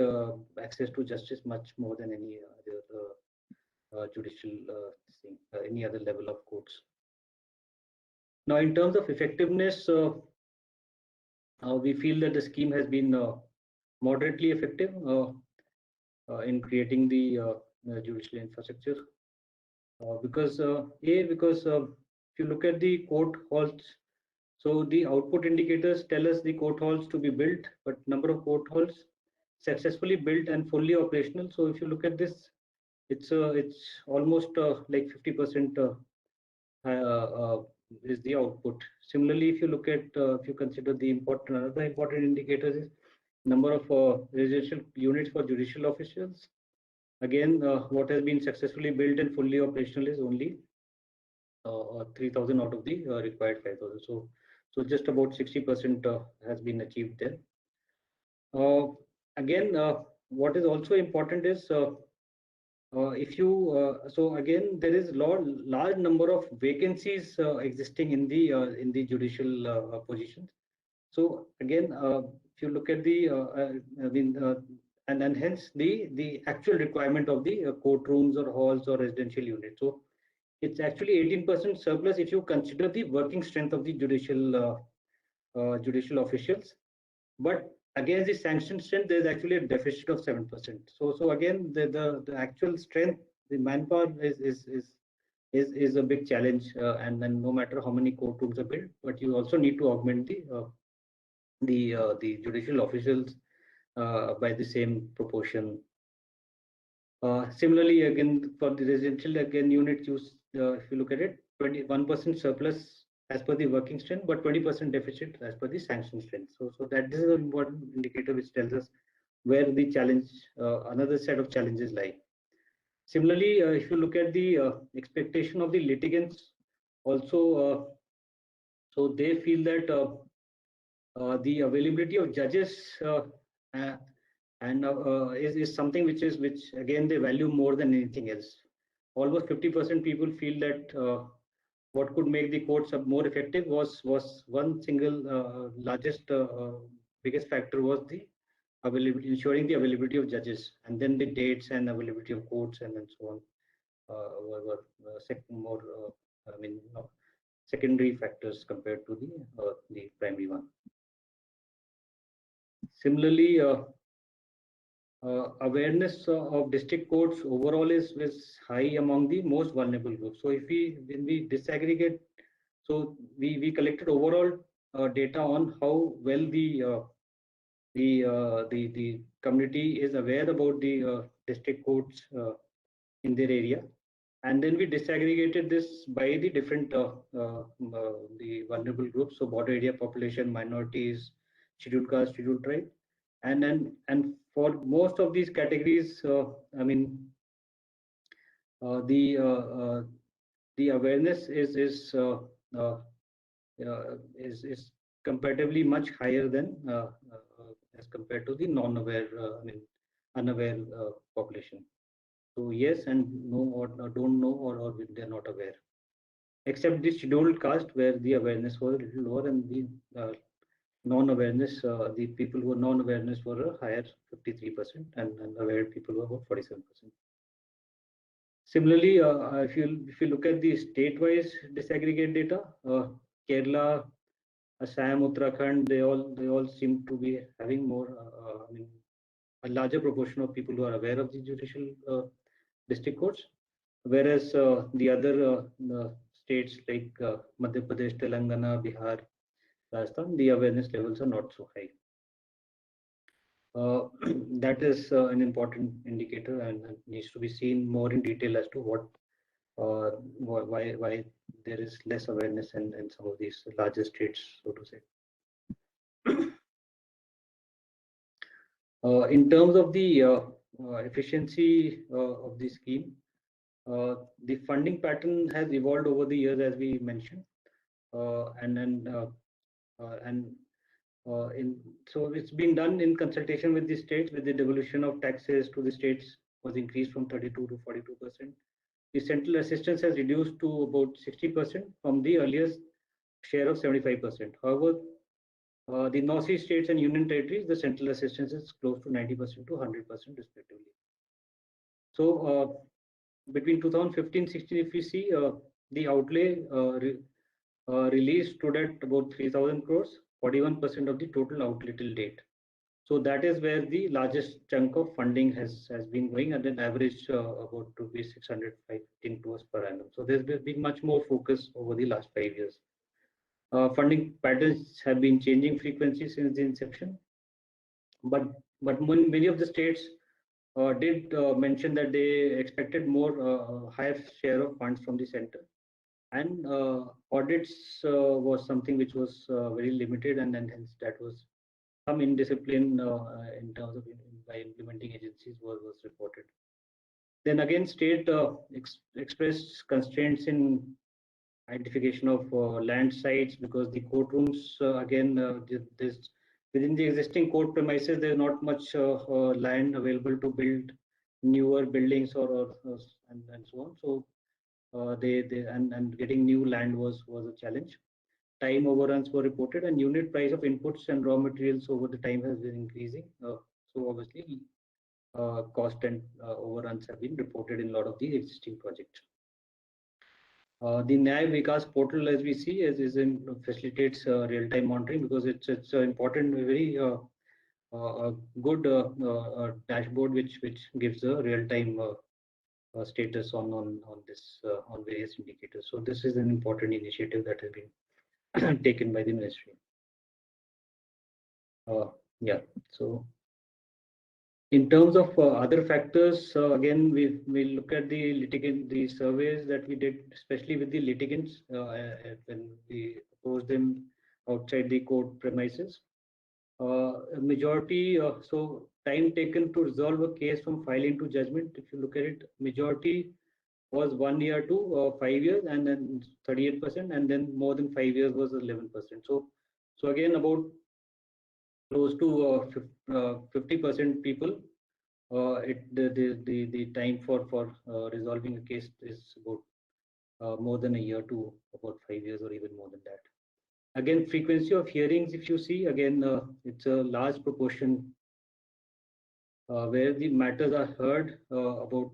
access to justice much more than any other judicial thing, any other level of courts. Now, in terms of effectiveness, we feel that the scheme has been moderately effective in creating the judicial infrastructure, because if you look at the court halls, so the output indicators tell us the court halls to be built, but number of court halls successfully built and fully operational. So if you look at this, it's almost like 50% is the output. Similarly, if you look at if you consider the another important indicators is number of residential units for judicial officials. Again, what has been successfully built and fully operational is only 3,000 out of the required 5,000. So just about 60% has been achieved there. Again, what is also important is if you so again, there is large number of vacancies existing in the judicial positions. So again, if you look at the and hence the actual requirement of the courtrooms or halls or residential units. So it's actually 18% surplus if you consider the working strength of the judicial officials, but against the sanctioned strength, there is actually a deficit of 7%. So again, the actual strength, the manpower is a big challenge, and then no matter how many courtrooms are built, but you also need to augment the judicial officials by the same proportion. Similarly, again, for the residential unit use, if you look at it, 21% surplus as per the working strength, but 20% deficit as per the sanction strength. So that this is an important indicator which tells us where the challenge, another set of challenges lie. Similarly, if you look at the expectation of the litigants, also, so they feel that the availability of judges is something which again they value more than anything else. almost 50% people feel that what could make the courts more effective was one single largest biggest factor was the ensuring the availability of judges, and then the dates and availability of courts and so on were more secondary factors compared to the primary one. Similarly, awareness of district courts overall is high among the most vulnerable groups. So when we disaggregate, so we collected overall data on how well the community is aware about the district courts in their area, and then we disaggregated this by the different the vulnerable groups, so border area population, minorities, scheduled caste, scheduled tribe, and for most of these categories, the awareness is comparatively much higher than as compared to the non-aware, unaware population. So yes and no, or don't know, or they're not aware. Except the scheduled caste, where the awareness was a little lower, and the non-awareness, the people who were non-awareness were a higher 53%, and aware people were about 47%. Similarly, if you look at the state-wise disaggregate data, Kerala, Assam, Uttarakhand, they all seem to be having more, a larger proportion of people who are aware of the judicial district courts, whereas the other states like Madhya Pradesh, Telangana, Bihar, Rajasthan, the awareness levels are not so high. That is an important indicator and needs to be seen more in detail as to why there is less awareness in some of these larger states, so to say. In terms of the efficiency of the scheme, the funding pattern has evolved over the years, as we mentioned, so it's being done in consultation with the states, with the devolution of taxes to the states was increased from 32 to 42%. The central assistance has reduced to about 60% from the earliest share of 75%. However, the Northeast states and union territories, the central assistance is close to 90% to 100% respectively. So between 2015-16, if we see, the outlay released stood at about 3,000 crores, 41% of the total outlay till date. So that is where the largest chunk of funding has been going, at an average about rupees 615 crores per annum. So there's been much more focus over the last 5 years. Funding patterns have been changing frequency since the inception, but many of the states did mention that they expected more higher share of funds from the center, and audits was something which was very limited, and hence that was some indiscipline in terms of by implementing agencies was reported. Then again, state expressed constraints in identification of land sites, because the courtrooms within the existing court premises, there's not much land available to build newer buildings and so on. So and getting new land was a challenge. Time overruns were reported, and unit price of inputs and raw materials over the time has been increasing. So obviously, cost and overruns have been reported in a lot of the existing projects. The Nyaya Vikas portal, as we see, facilitates real-time monitoring, because it's an important, very good dashboard which gives a real-time status on this on various indicators. So this is an important initiative that has been taken by the ministry. Yeah. So in terms of other factors, again, we look at the surveys that we did, especially with the litigants when we posed them outside the court premises. Majority, so time taken to resolve a case from filing to judgment, if you look at it, majority was 1 year to 5 years, and then 38%, and then more than 5 years was 11%. So again, about close to 50% people the time for resolving a case is about more than a year to about 5 years or even more than that. Again, frequency of hearings, if you see, again, it's a large proportion where the matters are heard about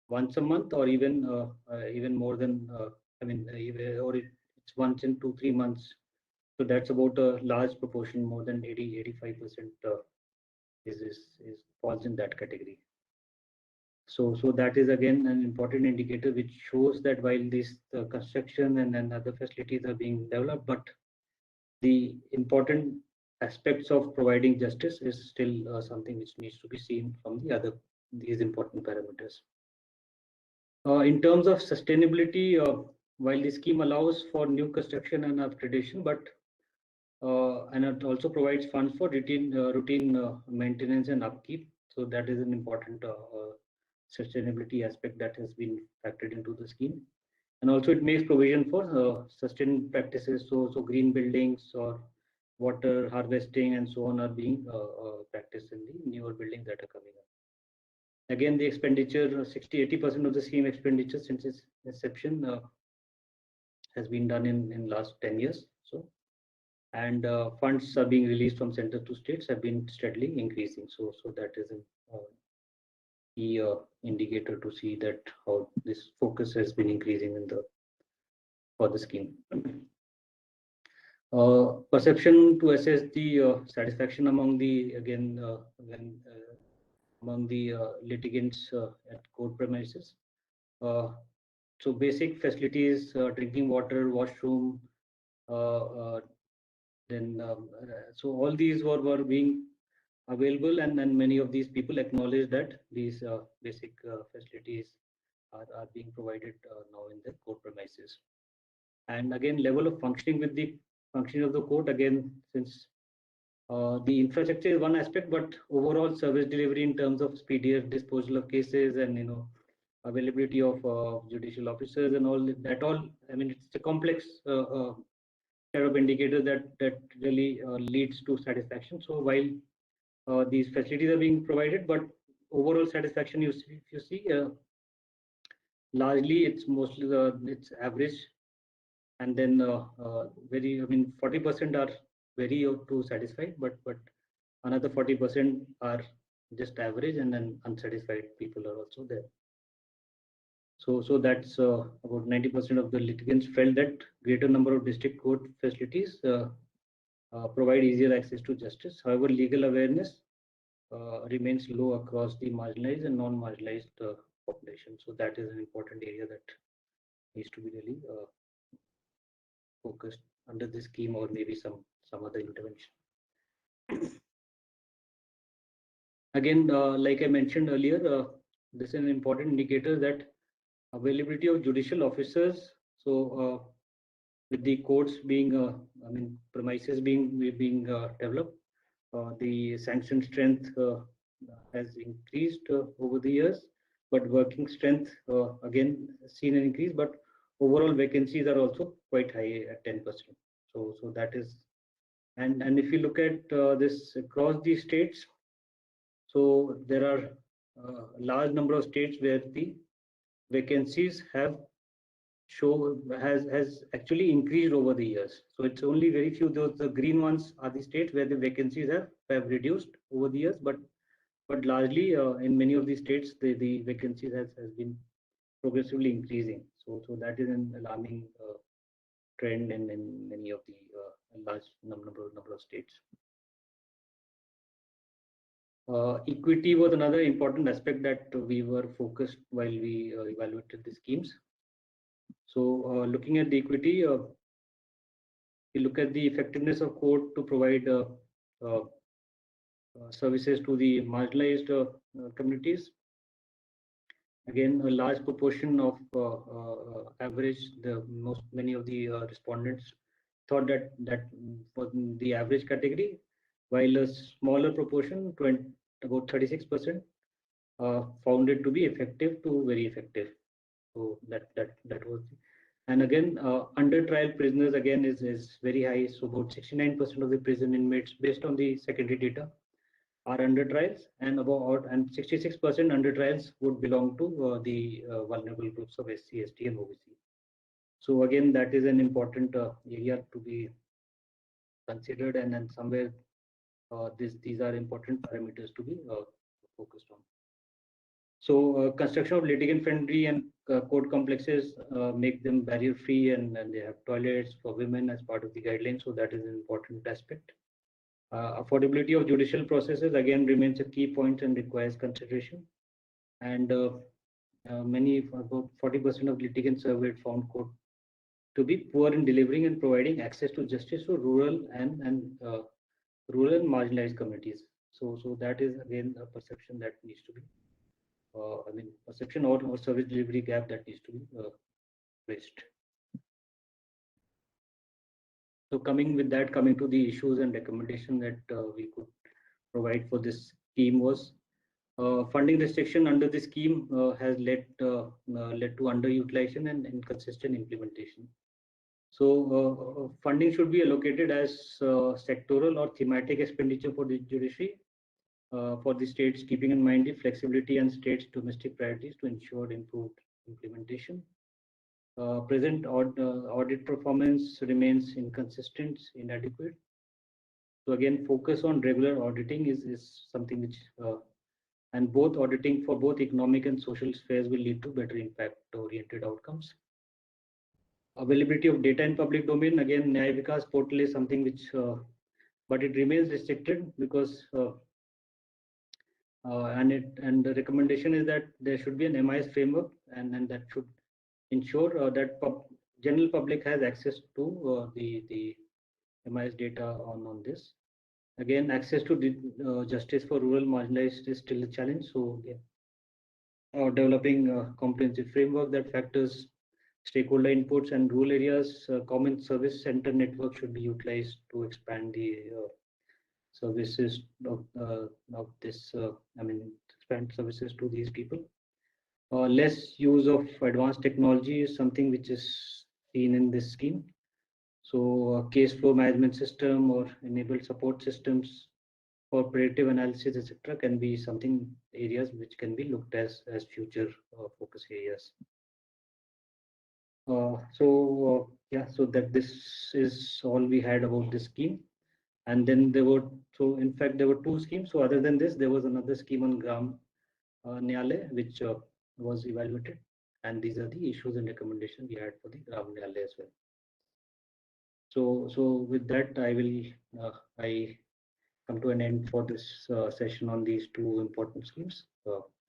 once a month or even more than, or it's once in 2-3 months. So that's about a large proportion, more than 80-85% is falls in that category. So that is again an important indicator which shows that while this construction and other facilities are being developed, but the important aspects of providing justice is still something which needs to be seen from these important parameters. In terms of sustainability, while the scheme allows for new construction and upgradation, but and it also provides funds for routine maintenance and upkeep. So that is an important sustainability aspect that has been factored into the scheme. And also it makes provision for sustained practices. So green buildings or water harvesting and so on are being practiced in the newer buildings that are coming up. Again, the expenditure, 60-80% of the scheme expenditure since its inception has been done in last 10 years. So, and funds are being released from center to states have been steadily increasing. So that is a key indicator to see that how this focus has been increasing for the scheme. Perception to assess the satisfaction among the among the litigants at court premises. So basic facilities, drinking water, washroom, so all these were being available, and then many of these people acknowledge that these basic facilities are being provided now in the court premises. And again, level of functioning with the functioning of the court, again, since the infrastructure is one aspect, but overall service delivery in terms of speedier disposal of cases and availability of judicial officers and all that I mean, it's a complex set of indicators that really leads to satisfaction. So while these facilities are being provided, but overall satisfaction, if you see, largely it's mostly it's average, and then 40% are very to satisfied, but another 40% are just average, and then unsatisfied people are also there. So that's about 90% of the litigants felt that greater number of district court facilities provide easier access to justice. However, legal awareness remains low across the marginalized and non-marginalized population. So that is an important area that needs to be really focused under this scheme, or maybe some other intervention. Again, like I mentioned earlier, this is an important indicator that availability of judicial officers. So with the courts being, premises being developed, the sanction strength has increased over the years, but working strength again seen an increase, but overall vacancies are also quite high at 10%. So that is, and if you look at this across the states, so there are a large number of states where the vacancies has actually increased over the years. So it's only very few, the green ones are the states where the vacancies have reduced over the years, but largely in many of these states the vacancies has been progressively increasing. So that is an alarming trend in many of the large number of states. Equity was another important aspect that we were focused while we evaluated the schemes. So looking at the equity, we look at the effectiveness of court to provide services to the marginalized communities. Again, a large proportion of average, many of the respondents thought that for the average category, while a smaller proportion, about 36%, found it to be effective to very effective. So that was, and again, under trial prisoners again is very high. So about 69% of the prison inmates, based on the secondary data, are under trials, and 66% under trials would belong to the vulnerable groups of SC, ST, and OBC. So again, that is an important area to be considered, and then somewhere these are important parameters to be focused on. So construction of litigant-friendly and code complexes make them barrier-free, and they have toilets for women as part of the guidelines. So that is an important aspect. Affordability of judicial processes again remains a key point and requires consideration. And about 40% of litigants surveyed found court to be poor in delivering and providing access to justice to rural and marginalized communities. So that is again a perception that needs to be, perception or service delivery gap that needs to be raised. So coming to the issues and recommendation that we could provide for this scheme was funding restriction under the scheme has led to underutilization and inconsistent implementation. So funding should be allocated as sectoral or thematic expenditure for the judiciary for the states, keeping in mind the flexibility and states' domestic priorities to ensure improved implementation. Present audit performance remains inconsistent, inadequate. So again, focus on regular auditing is something which, and both auditing for both economic and social spheres will lead to better impact-oriented outcomes. Availability of data in public domain, again, Nyaya Vikas portal is something which, but it remains restricted because, and the recommendation is that there should be an MIS framework, and that should ensure that general public has access to the MIS data on this. Again, access to justice for rural marginalized is still a challenge. So, developing a comprehensive framework that factors stakeholder inputs and rural areas, common service center network should be utilized to expand the services of this. Expand services to these people. Less use of advanced technology is something which is seen in this scheme. So case flow management system or enabled support systems for predictive analysis, etc., can be something areas which can be looked as future focus areas. So that this is all we had about this scheme. And then there were, so in fact, there were two schemes. So other than this, there was another scheme on Gram Nyale, which was evaluated. And these are the issues and recommendations we had for the Gram Nyale as well. So with that, I come to an end for this session on these two important schemes.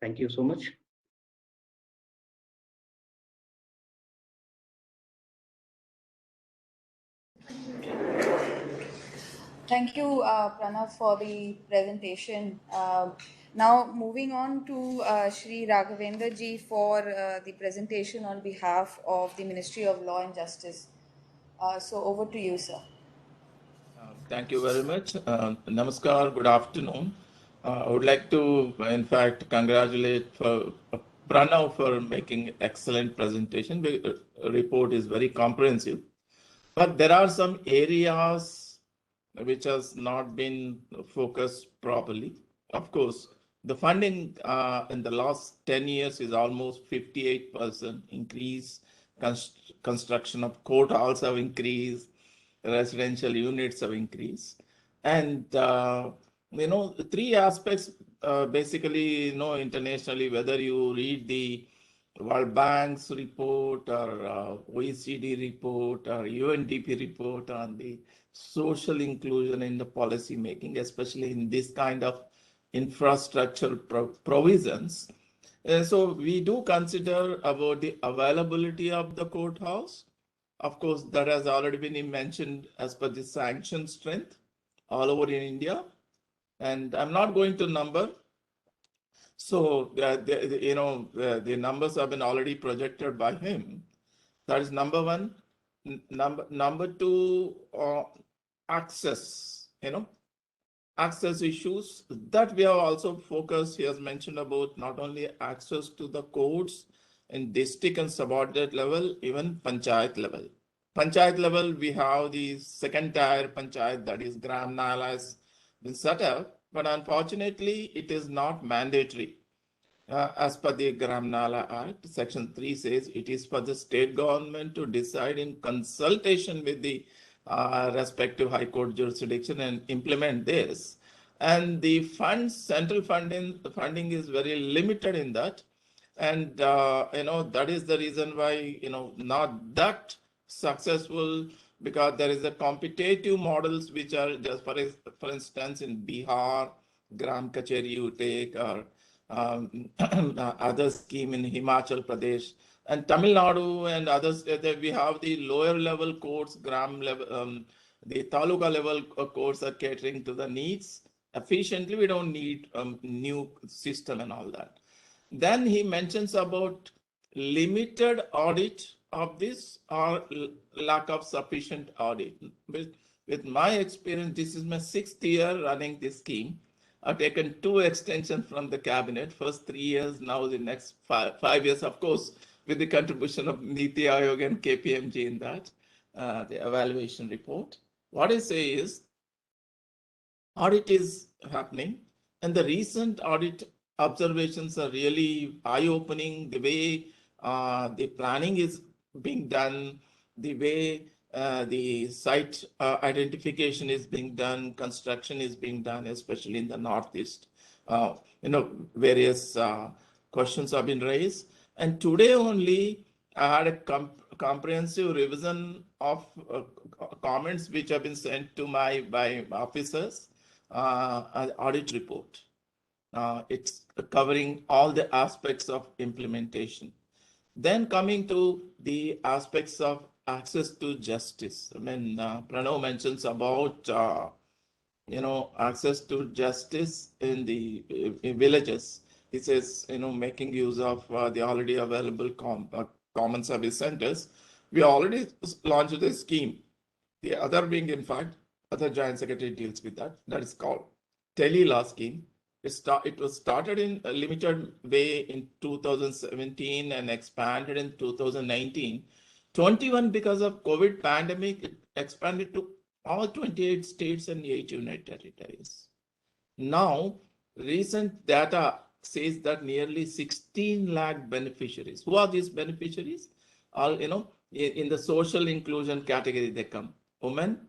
Thank you so much. Thank you, Pranav, for the presentation. Now, moving on to Shri Raghavender ji for the presentation on behalf of the Ministry of Law and Justice. So, over to you, sir. Thank you very much. Namaskar, good afternoon. I would like to, in fact, congratulate Pranav for making excellent presentation. The report is very comprehensive, but there are some areas which has not been focused properly. Of course, the funding in the last 10 years is almost 58% increase. Construction of courthouse have increased. Residential units have increased. And, three aspects basically, internationally, whether you read the World Bank's report or OECD report or UNDP report on the social inclusion in the policy making, especially in this kind of infrastructure provisions. So we do consider about the availability of the courthouse. Of course, that has already been mentioned as per the sanction strength all over in India. And I'm not going to number. So, the numbers have been already projected by him. That is number one. Number two, access, access issues that we have also focused. He has mentioned about not only access to the courts in district and subordinate level, even panchayat level. Panchayat level, we have the second tier panchayat, that is Gram Nyala has been set up. but unfortunately, it is not mandatory. As per the Gram Nala Act, Section 3 says it is for the state government to decide in consultation with the respective High Court jurisdiction and implement this. And the funds, central funding is very limited in that. And, that is the reason why, not that successful, because there is a competitive models which are just, for instance, in Bihar, Gram Kacheri you take, or other scheme in Himachal Pradesh and Tamil Nadu and others. We have the lower level courts, gram level, the taluka level courts are catering to the needs efficiently. We don't need new system and all that. Then he mentions about limited audit of this or lack of sufficient audit. With my experience, this is my 6th year running this scheme. I've taken 2 extensions from the cabinet, first 3 years, now the next 5 years, of course, with the contribution of Niti Aayog and KPMG in that, the evaluation report. What I say is, audit is happening, and the recent audit observations are really eye-opening. The way the planning is being done, the way the site identification is being done, construction is being done, especially in the Northeast. Various questions have been raised. And today only, I had a comprehensive revision of comments which have been sent to by officers, audit report. It's covering all the aspects of implementation. Then coming to the aspects of access to justice. I mean, Pranav mentions about, access to justice in the villages. He says, making use of the already available common service centers. We already launched this scheme. The other wing, in fact, other joint secretary deals with that. That is called Tele-Law scheme. It was started in a limited way in 2017 and expanded in 2019. 21, because of COVID pandemic, it expanded to all 28 states and 8 union territories. Now, recent data says that nearly 16 lakh beneficiaries. Who are these beneficiaries? All, in the social inclusion category they come. Women,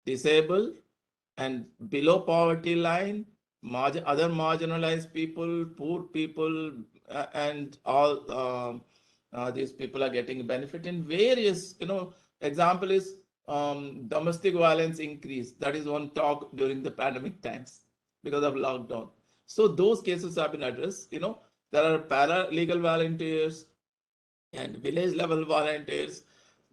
disabled, and below poverty line, other marginalized people, poor people, and all these people are getting benefit in various, example is domestic violence increase. That is one talk during the pandemic times because of lockdown. So those cases have been addressed. There are paralegal volunteers and village level volunteers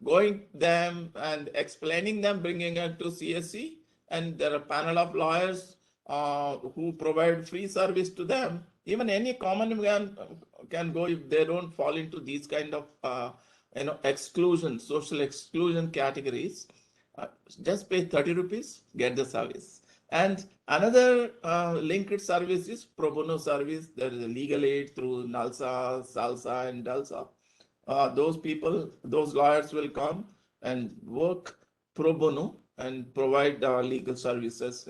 going them and explaining them, bringing it to CSC, and there are a panel of lawyers who provide free service to them. Even any common man can go if they don't fall into these kind of exclusion, social exclusion categories. Just pay 30 rupees, get the service. And another linked service is pro bono service. There is a legal aid through NALSA, SALSA, and DALSA. Those lawyers will come and work pro bono and provide legal services,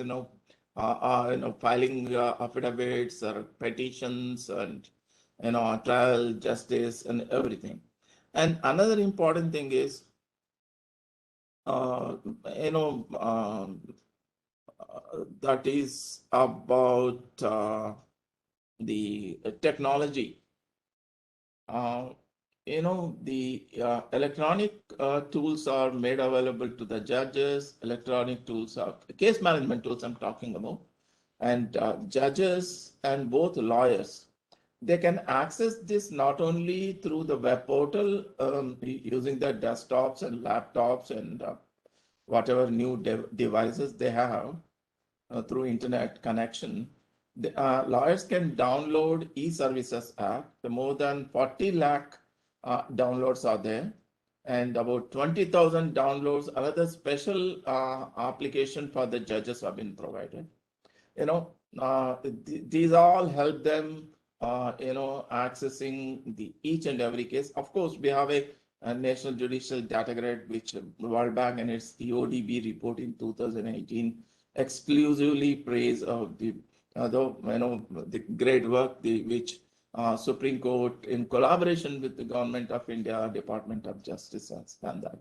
filing affidavits or petitions and, trial, justice, and everything. And another important thing is, that is about the technology. The electronic tools are made available to the judges. Electronic tools are case management tools I'm talking about. And judges and both lawyers, they can access this not only through the web portal using their desktops and laptops and whatever new devices they have through internet connection. The lawyers can download e-services app. The more than 40 lakh downloads are there, and about 20,000 downloads. Another special application for the judges have been provided. These all help them, accessing the each and every case. Of course, we have a National Judicial Data Grid, which World Bank and its EODB report in 2018 exclusively praise of the the great work which Supreme Court in collaboration with the Government of India, Department of Justice has done that.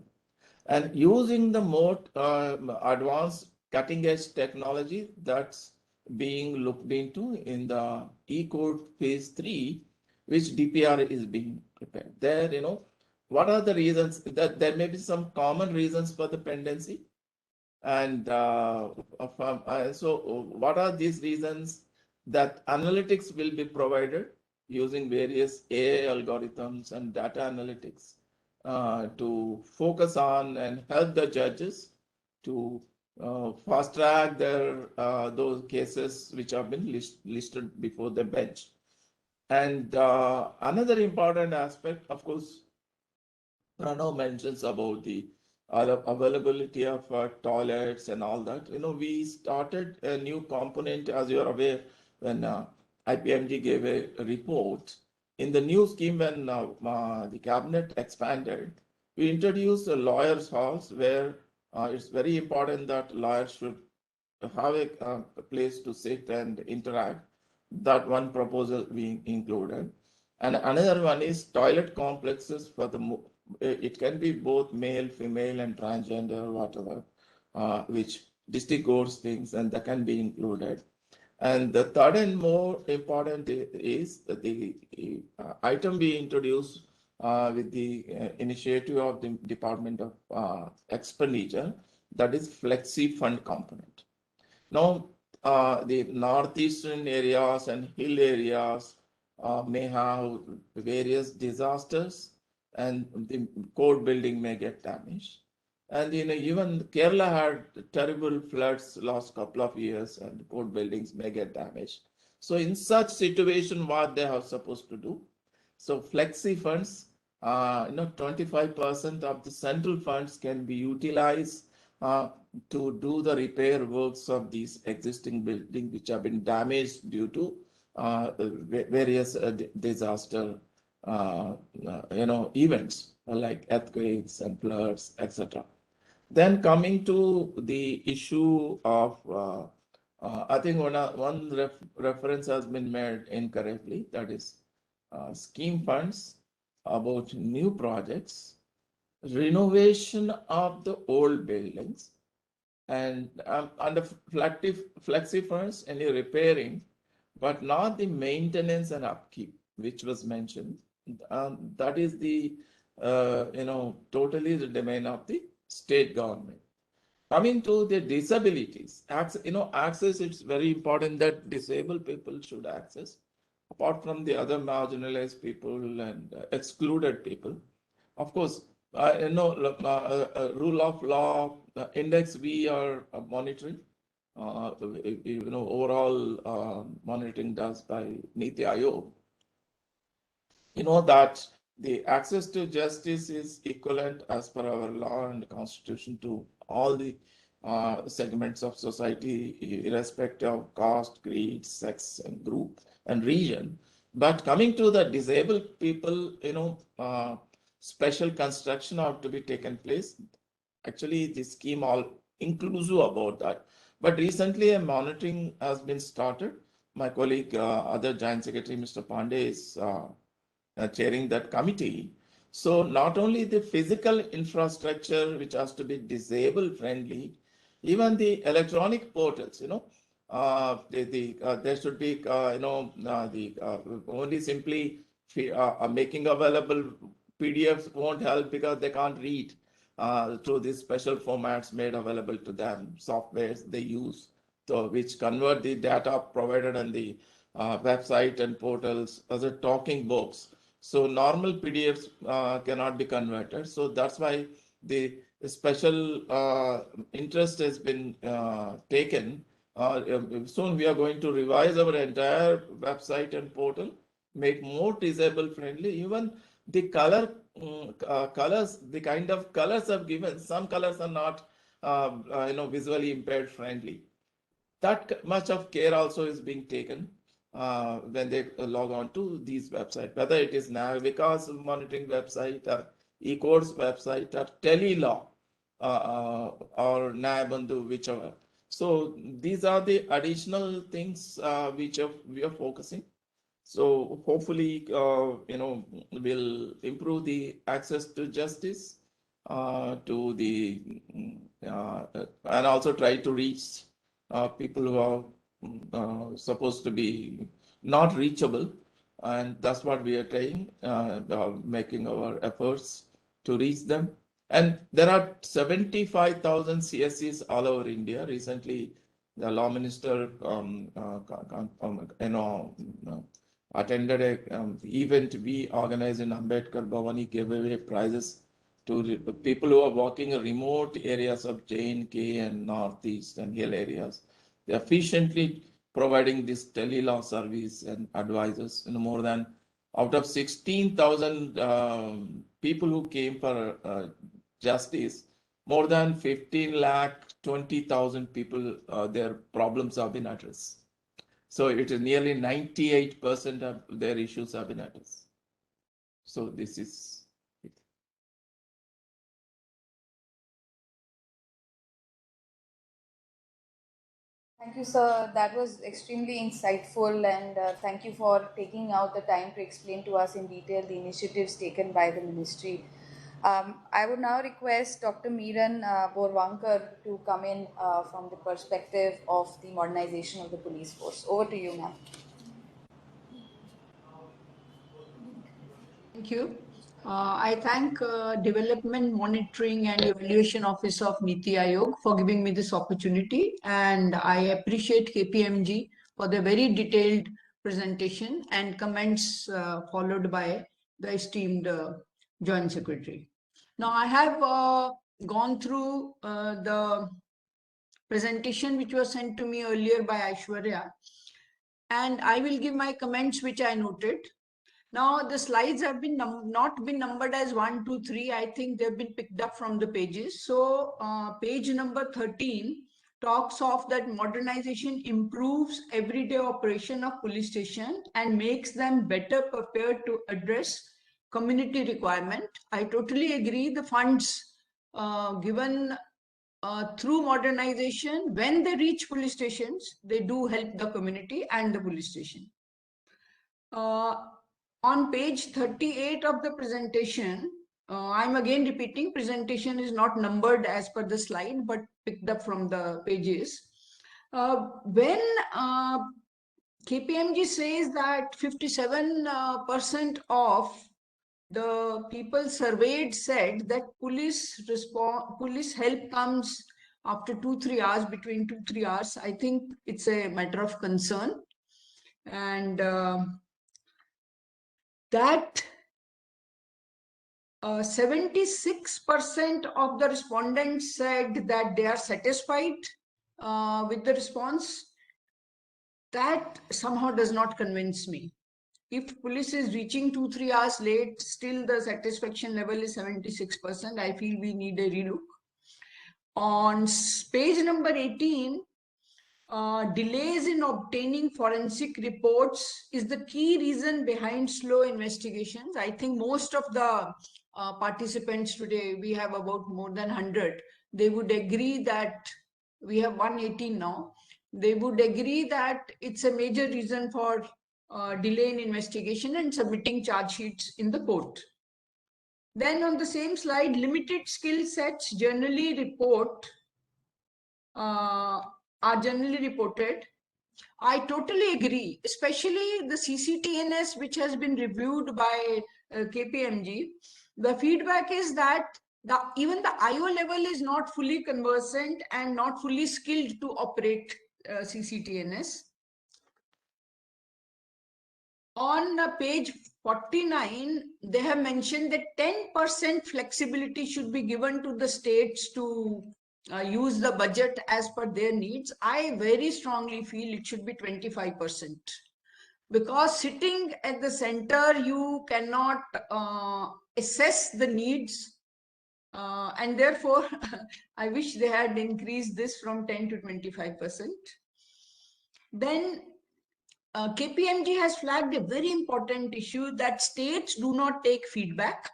And using the more advanced cutting edge technology that's being looked into in the E-Code phase 3, which DPR is being prepared. There, what are the reasons that there may be some common reasons for the pendency? And so what are these reasons? That analytics will be provided using various AI algorithms and data analytics to focus on and help the judges to fast track their those cases which have been listed before the bench. And another important aspect, of course, Pranav mentions about the availability of toilets and all that. We started a new component, as you are aware, when IPMG gave a report. In the new scheme, when the cabinet expanded, we introduced a lawyer's halls where it's very important that lawyers should have a place to sit and interact. That one proposal being included. And another one is toilet complexes for the, it can be both male, female, and transgender, whatever, which distinguish things, and that can be included. And the third and more important is the item we introduced with the initiative of the Department of Expenditure, that is flexi fund component. Now, the northeastern areas and hill areas may have various disasters, and the court building may get damaged. And even Kerala had terrible floods last couple of years, and court buildings may get damaged. So in such situation, what they are supposed to do? So flexi funds, 25% of the central funds can be utilized to do the repair works of these existing buildings which have been damaged due to various disaster events like earthquakes and floods, etc. Then coming to the issue of, I think one reference has been made incorrectly, that is scheme funds about new projects, renovation of the old buildings, and under flexi funds, any repairing, but not the maintenance and upkeep, which was mentioned. That is the, totally the domain of the state government. Coming to the disabilities, access, it's very important that disabled people should access, apart from the other marginalized people and excluded people. Of course, rule of law index we are monitoring. Overall monitoring does by Niti Aayog. That the access to justice is equivalent as per our law and constitution to all the segments of society, irrespective of caste, creed, sex, and group and region. But coming to the disabled people, special construction have to be taken place. Actually, the scheme all inclusive about that. But recently, a monitoring has been started. My colleague, other Joint Secretary, Mr. Pandey, is chairing that committee. So not only the physical infrastructure, which has to be disabled friendly, even the electronic portals, there should be, only simply making available PDFs won't help because they can't read through these special formats made available to them, softwares they use, so which convert the data provided on the website and portals as a talking books. So normal PDFs cannot be converted. So that's why the special interest has been taken. Soon we are going to revise our entire website and portal, make more disabled friendly. Even the colors, the kind of colors I've given, some colors are not visually impaired friendly. That much of care also is being taken when they log on to these websites, whether it is Navika's monitoring website or E-Code's website or Telelaw or Nayabandhu, whichever. So these are the additional things which we are focusing. So hopefully, we'll improve the access to justice, and also try to reach people who are supposed to be not reachable. And that's what we are trying, making our efforts to reach them. And there are 75,000 CSCs all over India. Recently, the law minister, attended a event we organized in Ambedkar Bhavan. He gave away prizes to people who are working in remote areas of J&K and Northeast and hill areas. They are efficiently providing this tele-law service and advisors. More than out of 16,000 people who came for justice, more than 15,20,000 people, their problems have been addressed. So it is nearly 98% of their issues have been addressed. So this is it. Thank you, sir. That was extremely insightful, and thank you for taking out the time to explain to us in detail the initiatives taken by the ministry. I would now request Dr. Meeran Borwankar to come in from the perspective of the modernization of the police force. Over to you, ma'am. Thank you. I thank Development Monitoring and Evaluation Office of Niti Aayog for giving me this opportunity, and I appreciate KPMG for the very detailed presentation and comments followed by the esteemed Joint Secretary. Now, I have gone through the presentation which was sent to me earlier by Aishwarya, and I will give my comments which I noted. Now, the slides have been not been numbered as 1, 2, 3. I think they've been picked up from the pages. So, page number 13 talks of that modernization improves everyday operation of police station and makes them better prepared to address community requirement. I totally agree. The funds given through modernization, when they reach police stations, they do help the community and the police station. On page 38 of the presentation, I'm again repeating, presentation is not numbered as per the slide, but picked up from the pages. When KPMG says that 57% of the people surveyed said that police help comes after 2-3 hours, between 2-3 hours, I think it's a matter of concern. And that 76% of the respondents said that they are satisfied with the response. That somehow does not convince me. If police is reaching 2-3 hours late, still the satisfaction level is 76%. I feel we need a relook. On page number 18, delays in obtaining forensic reports is the key reason behind slow investigations. I think most of the participants today, we have about more than 100, they would agree that we have 118 now. They would agree that it's a major reason for delay in investigation and submitting charge sheets in the court. Then on the same slide, limited skill sets generally are generally reported. I totally agree, especially the CCTNS, which has been reviewed by KPMG. The feedback is that even the IO level is not fully conversant and not fully skilled to operate CCTNS. On page 49, they have mentioned that 10% flexibility should be given to the states to use the budget as per their needs. I very strongly feel it should be 25%. Because sitting at the center, you cannot assess the needs. And therefore, I wish they had increased this from 10 to 25%. Then KPMG has flagged a very important issue that states do not take feedback.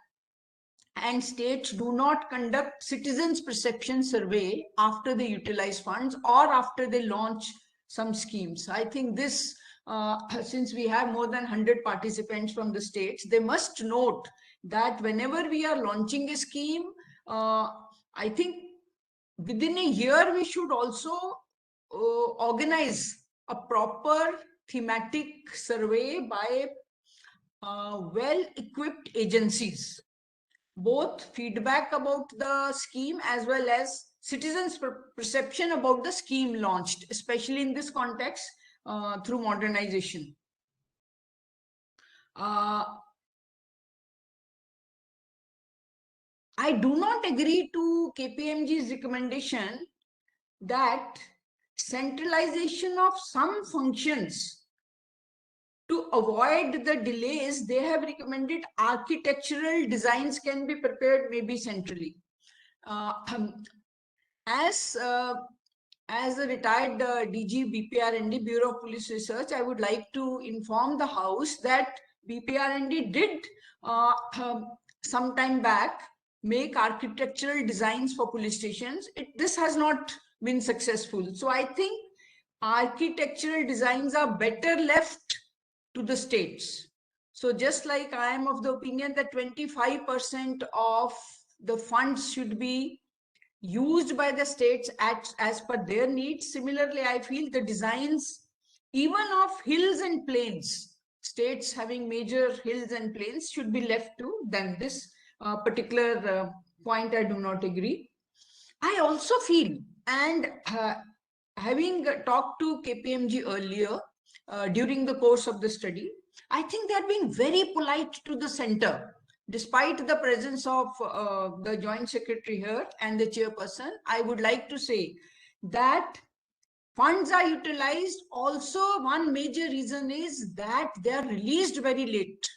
and states do not conduct citizens' perception survey after they utilize funds or after they launch some schemes. I think this, since we have more than 100 participants from the states, they must note that whenever we are launching a scheme, I think within a year we should also organize a proper thematic survey by well-equipped agencies, both feedback about the scheme as well as citizens' perception about the scheme launched, especially in this context through modernization. I do not agree to KPMG's recommendation that centralization of some functions to avoid the delays. They have recommended architectural designs can be prepared maybe centrally. As a retired DG BPR&D, Bureau of Police Research, I would like to inform the House that BPR&D did some time back make architectural designs for police stations. This has not been successful. So I think architectural designs are better left to the states. So just like I am of the opinion that 25% of the funds should be used by the states as per their needs, similarly, I feel the designs, even of hills and plains, states having major hills and plains, should be left to them. This particular point I do not agree. I also feel, and having talked to KPMG earlier during the course of the study, I think they are being very polite to the center. Despite the presence of the Joint Secretary here and the chairperson, I would like to say that funds are utilized. Also, one major reason is that they are released very late.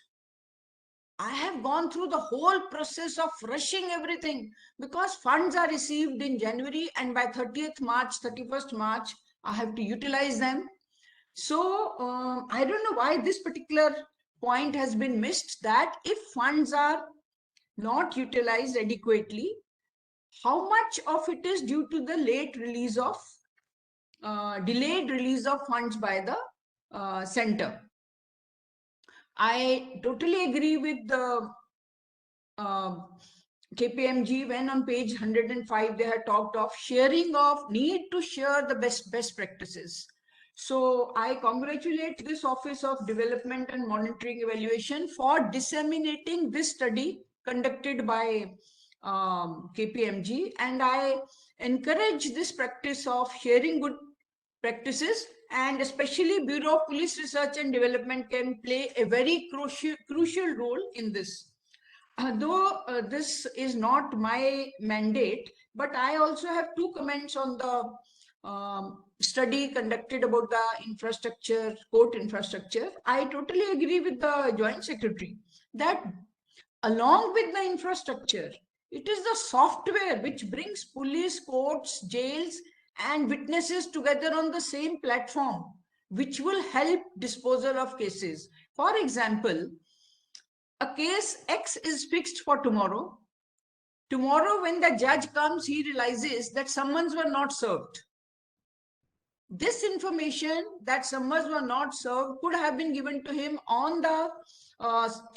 I have gone through the whole process of rushing everything because funds are received in January and by 30th March, 31st March, I have to utilize them. So I don't know why this particular point has been missed, that if funds are not utilized adequately, how much of it is due to the late release of, delayed release of funds by the center. I totally agree with the KPMG when on page 105 they had talked of sharing of, need to share the best practices. So I congratulate this Office of Development and Monitoring Evaluation for disseminating this study conducted by KPMG, and I encourage this practice of sharing good practices, and especially Bureau of Police Research and Development can play a very crucial role in this. Though this is not my mandate, but I also have two comments on the study conducted about the infrastructure, court infrastructure. I totally agree with the Joint Secretary that along with the infrastructure, it is the software which brings police, courts, jails, and witnesses together on the same platform, which will help disposal of cases. For example, a case X is fixed for tomorrow. Tomorrow, when the judge comes, he realizes that summons were not served. This information that summons were not served could have been given to him on the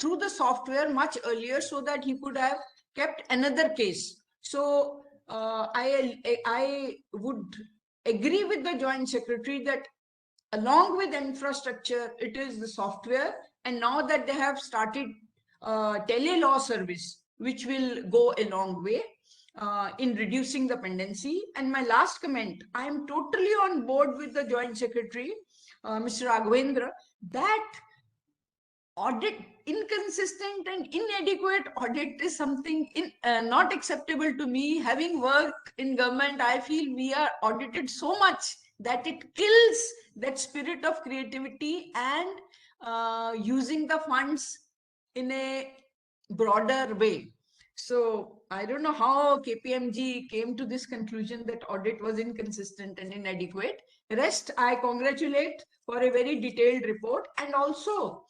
through the software much earlier, so that he could have kept another case. So I would agree with the Joint Secretary that along with infrastructure, it is the software. And now that they have started tele-law service, which will go a long way in reducing the pendency. And my last comment, I am totally on board with the Joint Secretary, Mr. Raghavender, that audit, inconsistent and inadequate audit is something not acceptable to me. Having worked in government, I feel we are audited so much that it kills that spirit of creativity and using the funds in a broader way. So I don't know how KPMG came to this conclusion that audit was inconsistent and inadequate. Rest, I congratulate for a very detailed report, and also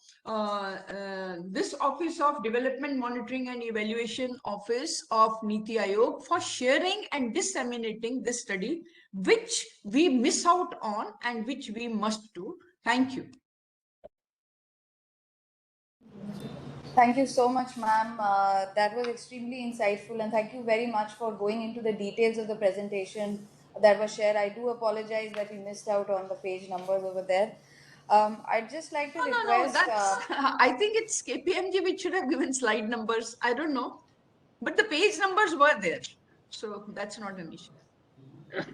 this Office of Development Monitoring and Evaluation Office of Niti Aayog for sharing and disseminating this study, which we miss out on and which we must do. Thank you. Thank you so much, ma'am. That was extremely insightful, and thank you very much for going into the details of the presentation that was shared. I do apologize that we missed out on the page numbers over there. I'd just like to request. No, that's, I think it's KPMG which should have given slide numbers. I don't know, but the page numbers were there, so that's not an issue.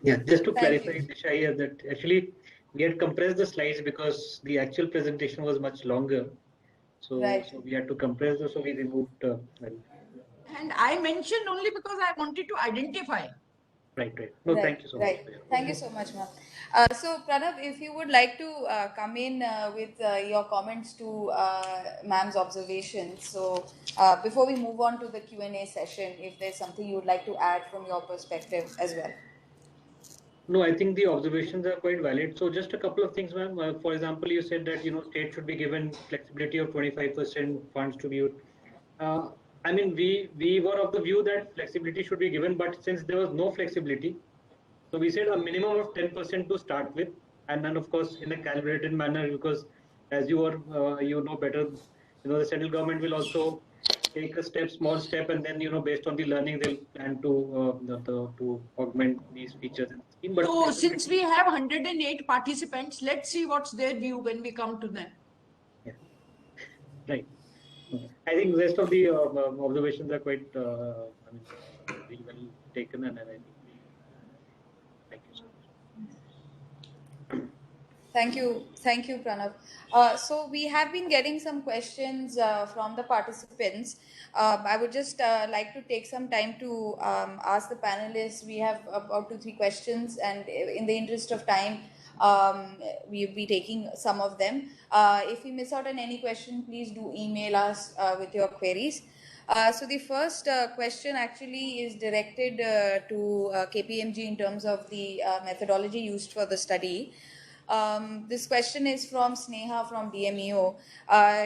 Yeah, just to Thank clarify, you. Disha, here that actually we had compressed the slides because the actual presentation was much longer. So, Right. so we had to compress those, so we removed. And I mentioned only because I wanted to identify. Right. No, Right, thank you so right. much. Thank you so much, ma'am. So, Pranav, if you would like to come in with your comments to ma'am's observations. So, before we move on to the Q&A session, if there's something you would like to add from your perspective as well. No, I think the observations are quite valid. So just a couple of things, ma'am. For example, you said that, state should be given flexibility of 25% funds to be used. I mean, we were of the view that flexibility should be given, but since there was no flexibility, so we said a minimum of 10% to start with, and then of course in a calibrated manner, because as you are, better, the central government will also take a small step, and then based on the learning, they'll plan to augment these features in the scheme. But So since we have 108 participants, let's see what's their view when we come to them. Yeah, right. I think the rest of the observations are quite very well taken, and I think thank you so much. Thank you, Pranav. So we have been getting some questions from the participants. I would just like to take some time to ask the panelists. We have about 2-3 questions, and in the interest of time, we'll be taking some of them. If we miss out on any question, please do email us with your queries. So the first question actually is directed to KPMG in terms of the methodology used for the study. This question is from Sneha from DMEO.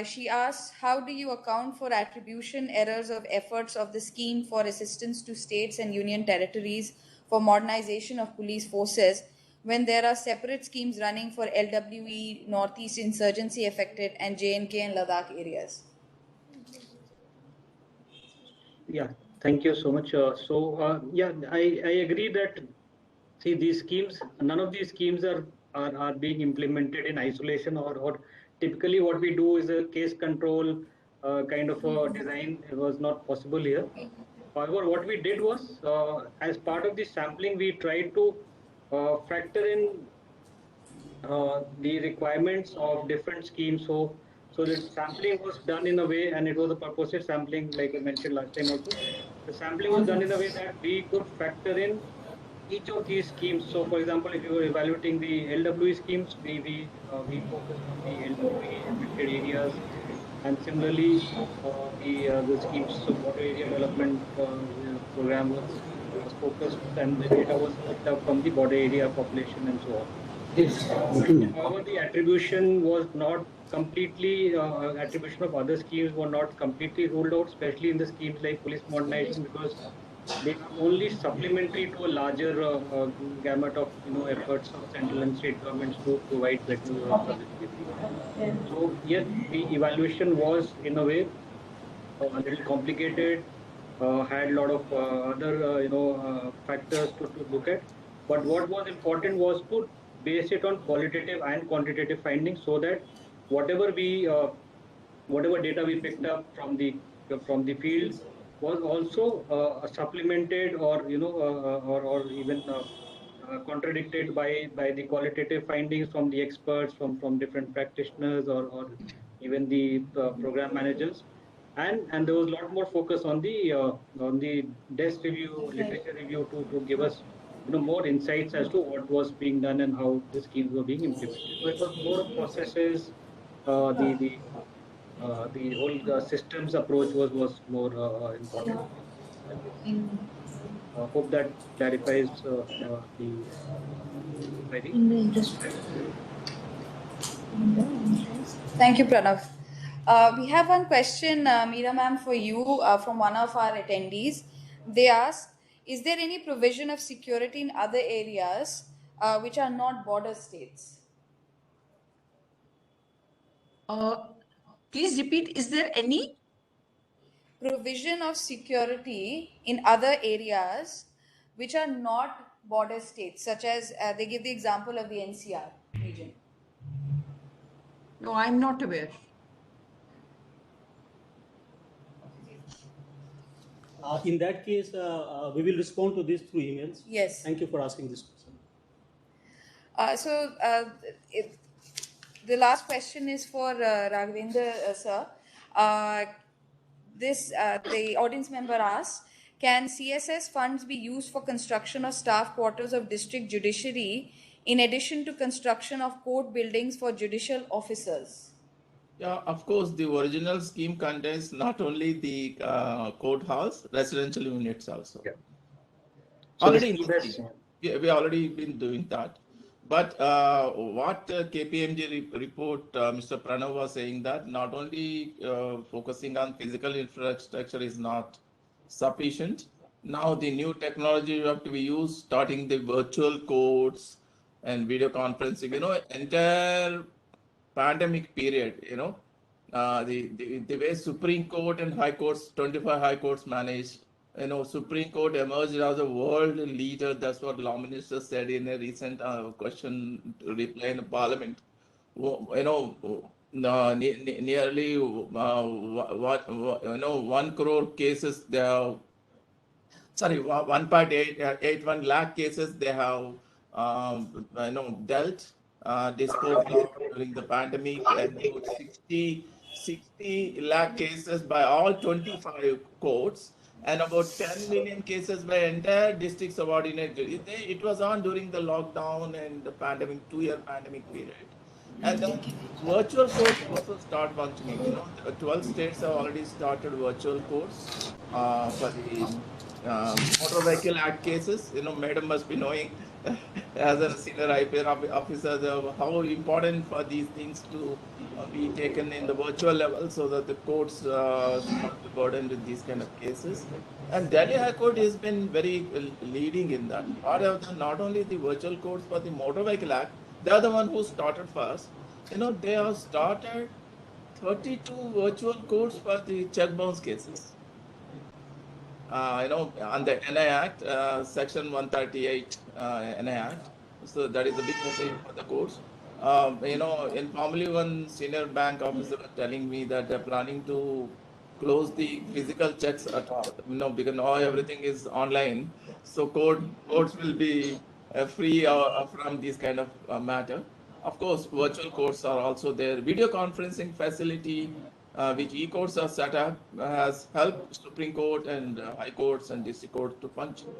She asks, how do you account for attribution errors of efforts of the scheme for assistance to states and union territories for modernization of police forces when there are separate schemes running for LWE, Northeast Insurgency affected, and J&K and Ladakh areas? Yeah, thank you so much. Yeah, I agree that, see, these schemes, none of these schemes are being implemented in isolation, or typically what we do is a case control kind of a design. It was not possible here. However, what we did was, as part of the sampling, we tried to factor in the requirements of different schemes. So the sampling was done in a way, and it was a purposive sampling, like I mentioned last time also. The sampling was done in a way that we could factor in each of these schemes. So, for example, if you were evaluating the LWE schemes, we focused on the LWE affected areas, and similarly the schemes. So, border area development program was focused, and the data was picked up from the border area population and so on. However, the attribution was not completely, attribution of other schemes were not completely ruled out, especially in the schemes like police modernization, because they are only supplementary to a larger gamut of efforts of central and state governments to provide better service delivery. So yes, the evaluation was in a way a little complicated, had a lot of other factors to look at. But what was important was to base it on qualitative and quantitative findings, so that whatever whatever data we picked up from the field was also supplemented, or or even contradicted by the qualitative findings from the experts, from different practitioners, or even the program managers. And there was a lot more focus on the desk review, literature review, to give us more insights as to what was being done and how the schemes were being implemented. So it was more processes. The whole systems approach was more important. Hope that clarifies the query. Thank you, Pranav. We have one question, Meera ma'am, for you from one of our attendees. They ask, is there any provision of security in other areas which are not border states? Please repeat, is there any? Provision of security in other areas which are not border states, such as they give the example of the NCR region. No, I'm not aware. In that case, we will respond to this through emails. Yes. Thank you for asking this question. The last question is for Raghavender, sir. The audience member asks, can CSS funds be used for construction of staff quarters of district judiciary in addition to construction of court buildings for judicial officers? Yeah, of course, the original scheme contains not only the courthouse, residential units also. Yeah. So Already, we already been doing that. But what KPMG report, Mr. Pranav was saying that not only focusing on physical infrastructure is not sufficient. Now the new technology have to be used, starting the virtual courts and video conferencing. Entire pandemic period, the way Supreme Court and High Courts, 25 High Courts managed, Supreme Court emerged as a world leader. That's what Law Minister said in a recent question reply in Parliament. Nearly 1 crore cases they have. Sorry, 1.81 lakh cases they have dealt, disposed of during the pandemic, and about 60 lakh cases by all 25 courts, and about 10 million cases by entire district subordinate. It was on during the lockdown and the pandemic, 2-year pandemic period. And then virtual courts also start functioning. 12 states have already started virtual courts for the Motor Vehicle Act cases. Madam must be knowing as a senior IPR officer how important for these things to be taken in the virtual level so that the courts not be burdened with these kind of cases. And Delhi High Court has been very leading in that. Not only the virtual courts for the Motor Vehicle Act, they are the one who started first. They have started 32 virtual courts for the check bounce cases. On the NI Act, Section 138 NI Act. So that is a big message for the courts. Informally, one senior bank officer was telling me that they're planning to close the physical checks at all. Because now everything is online. So courts will be free from this kind of matter. Of course, virtual courts are also there. Video conferencing facility, which e-courts are set up, has helped Supreme Court and High Courts and District Courts to function.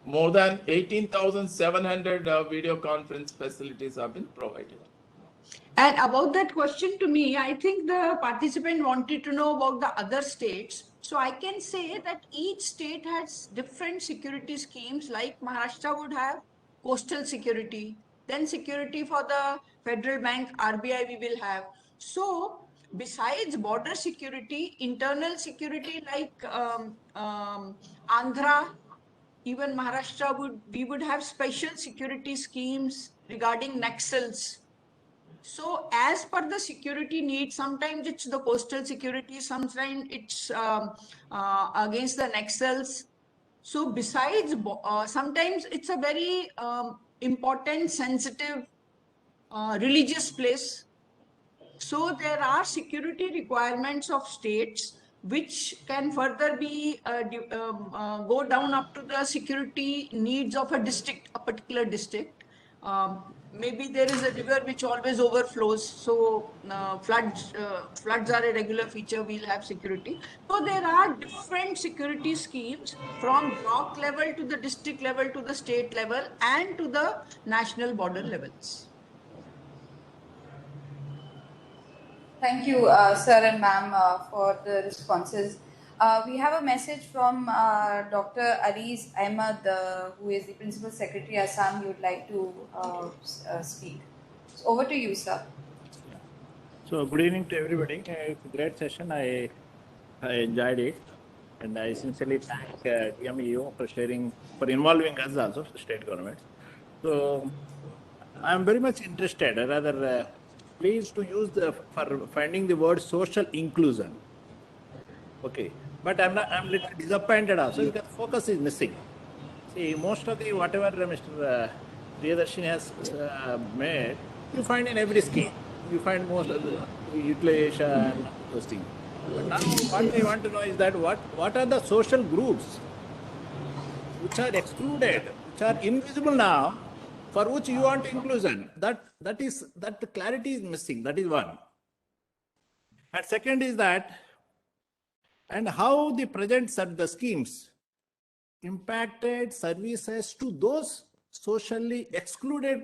More than 18,700 video conference facilities have been provided. And about that question to me, I think the participant wanted to know about the other states. So I can say that each state has different security schemes, like Maharashtra would have coastal security, then security for the federal bank, RBI we will have. So besides border security, internal security like Andhra, even Maharashtra we would have special security schemes regarding Naxals. So as per the security needs, sometimes it's the coastal security, sometimes it's against the Naxals. So besides, sometimes it's a very important, sensitive, religious place. So there are security requirements of states which can further be go down up to the security needs of a district, a particular district. Maybe there is a river which always overflows, so floods are a regular feature. We'll have security. So there are different security schemes from block level to the district level to the state level and to the national border levels. Thank you, sir and ma'am, for the responses. We have a message from Dr. Ariz Ahmed, who is the Principal Secretary Assam. He would like to speak. So over to you, sir. So good evening to everybody. It's a great session. I enjoyed it, and I sincerely thank DMEO for involving us also, the state government. So I'm very much interested, rather pleased to use for finding the word social inclusion. Okay, but I'm little disappointed also because focus is missing. See, most of the whatever Mr. Priyadarshini has made, you find in every scheme. You find most of the utilization, those things. But now what I want to know is that what are the social groups which are excluded, which are invisible now, for which you want inclusion? That the clarity is missing. That is one. And second is that, and how the present the schemes impacted services to those socially excluded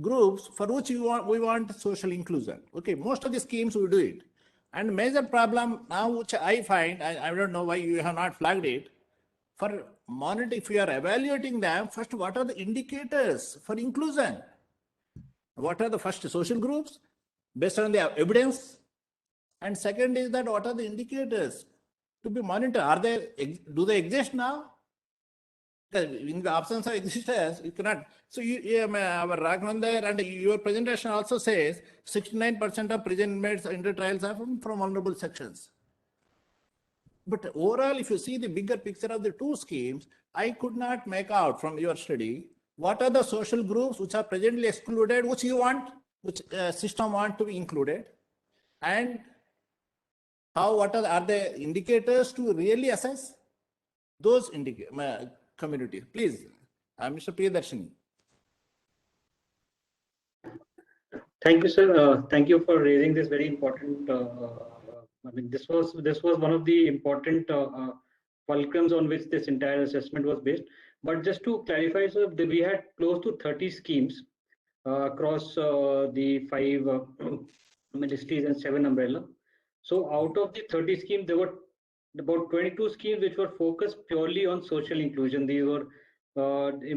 groups for which we want social inclusion. Okay, most of the schemes we do it. And major problem now which I find, I don't know why you have not flagged it, for monitor, if you are evaluating them, first what are the indicators for inclusion? What are the first social groups based on the evidence? And second is that what are the indicators to be monitored? Do they exist now? In the absence of existence, you cannot. So our Raghavender and your presentation also says 69% of prison inmates under trials are from vulnerable sections. But overall, if you see the bigger picture of the two schemes, I could not make out from your study what are the social groups which are presently excluded, which you want, which system want to be included, and what are the indicators to really assess those communities. Please, Mr. Priyadarshini. Thank you, sir. Thank you for raising this very important. This was one of the important fulcrums on which this entire assessment was based. But just to clarify, sir, we had close to 30 schemes across the 5 ministries and 7 umbrella. So out of the 30 schemes, there were about 22 schemes which were focused purely on social inclusion. These were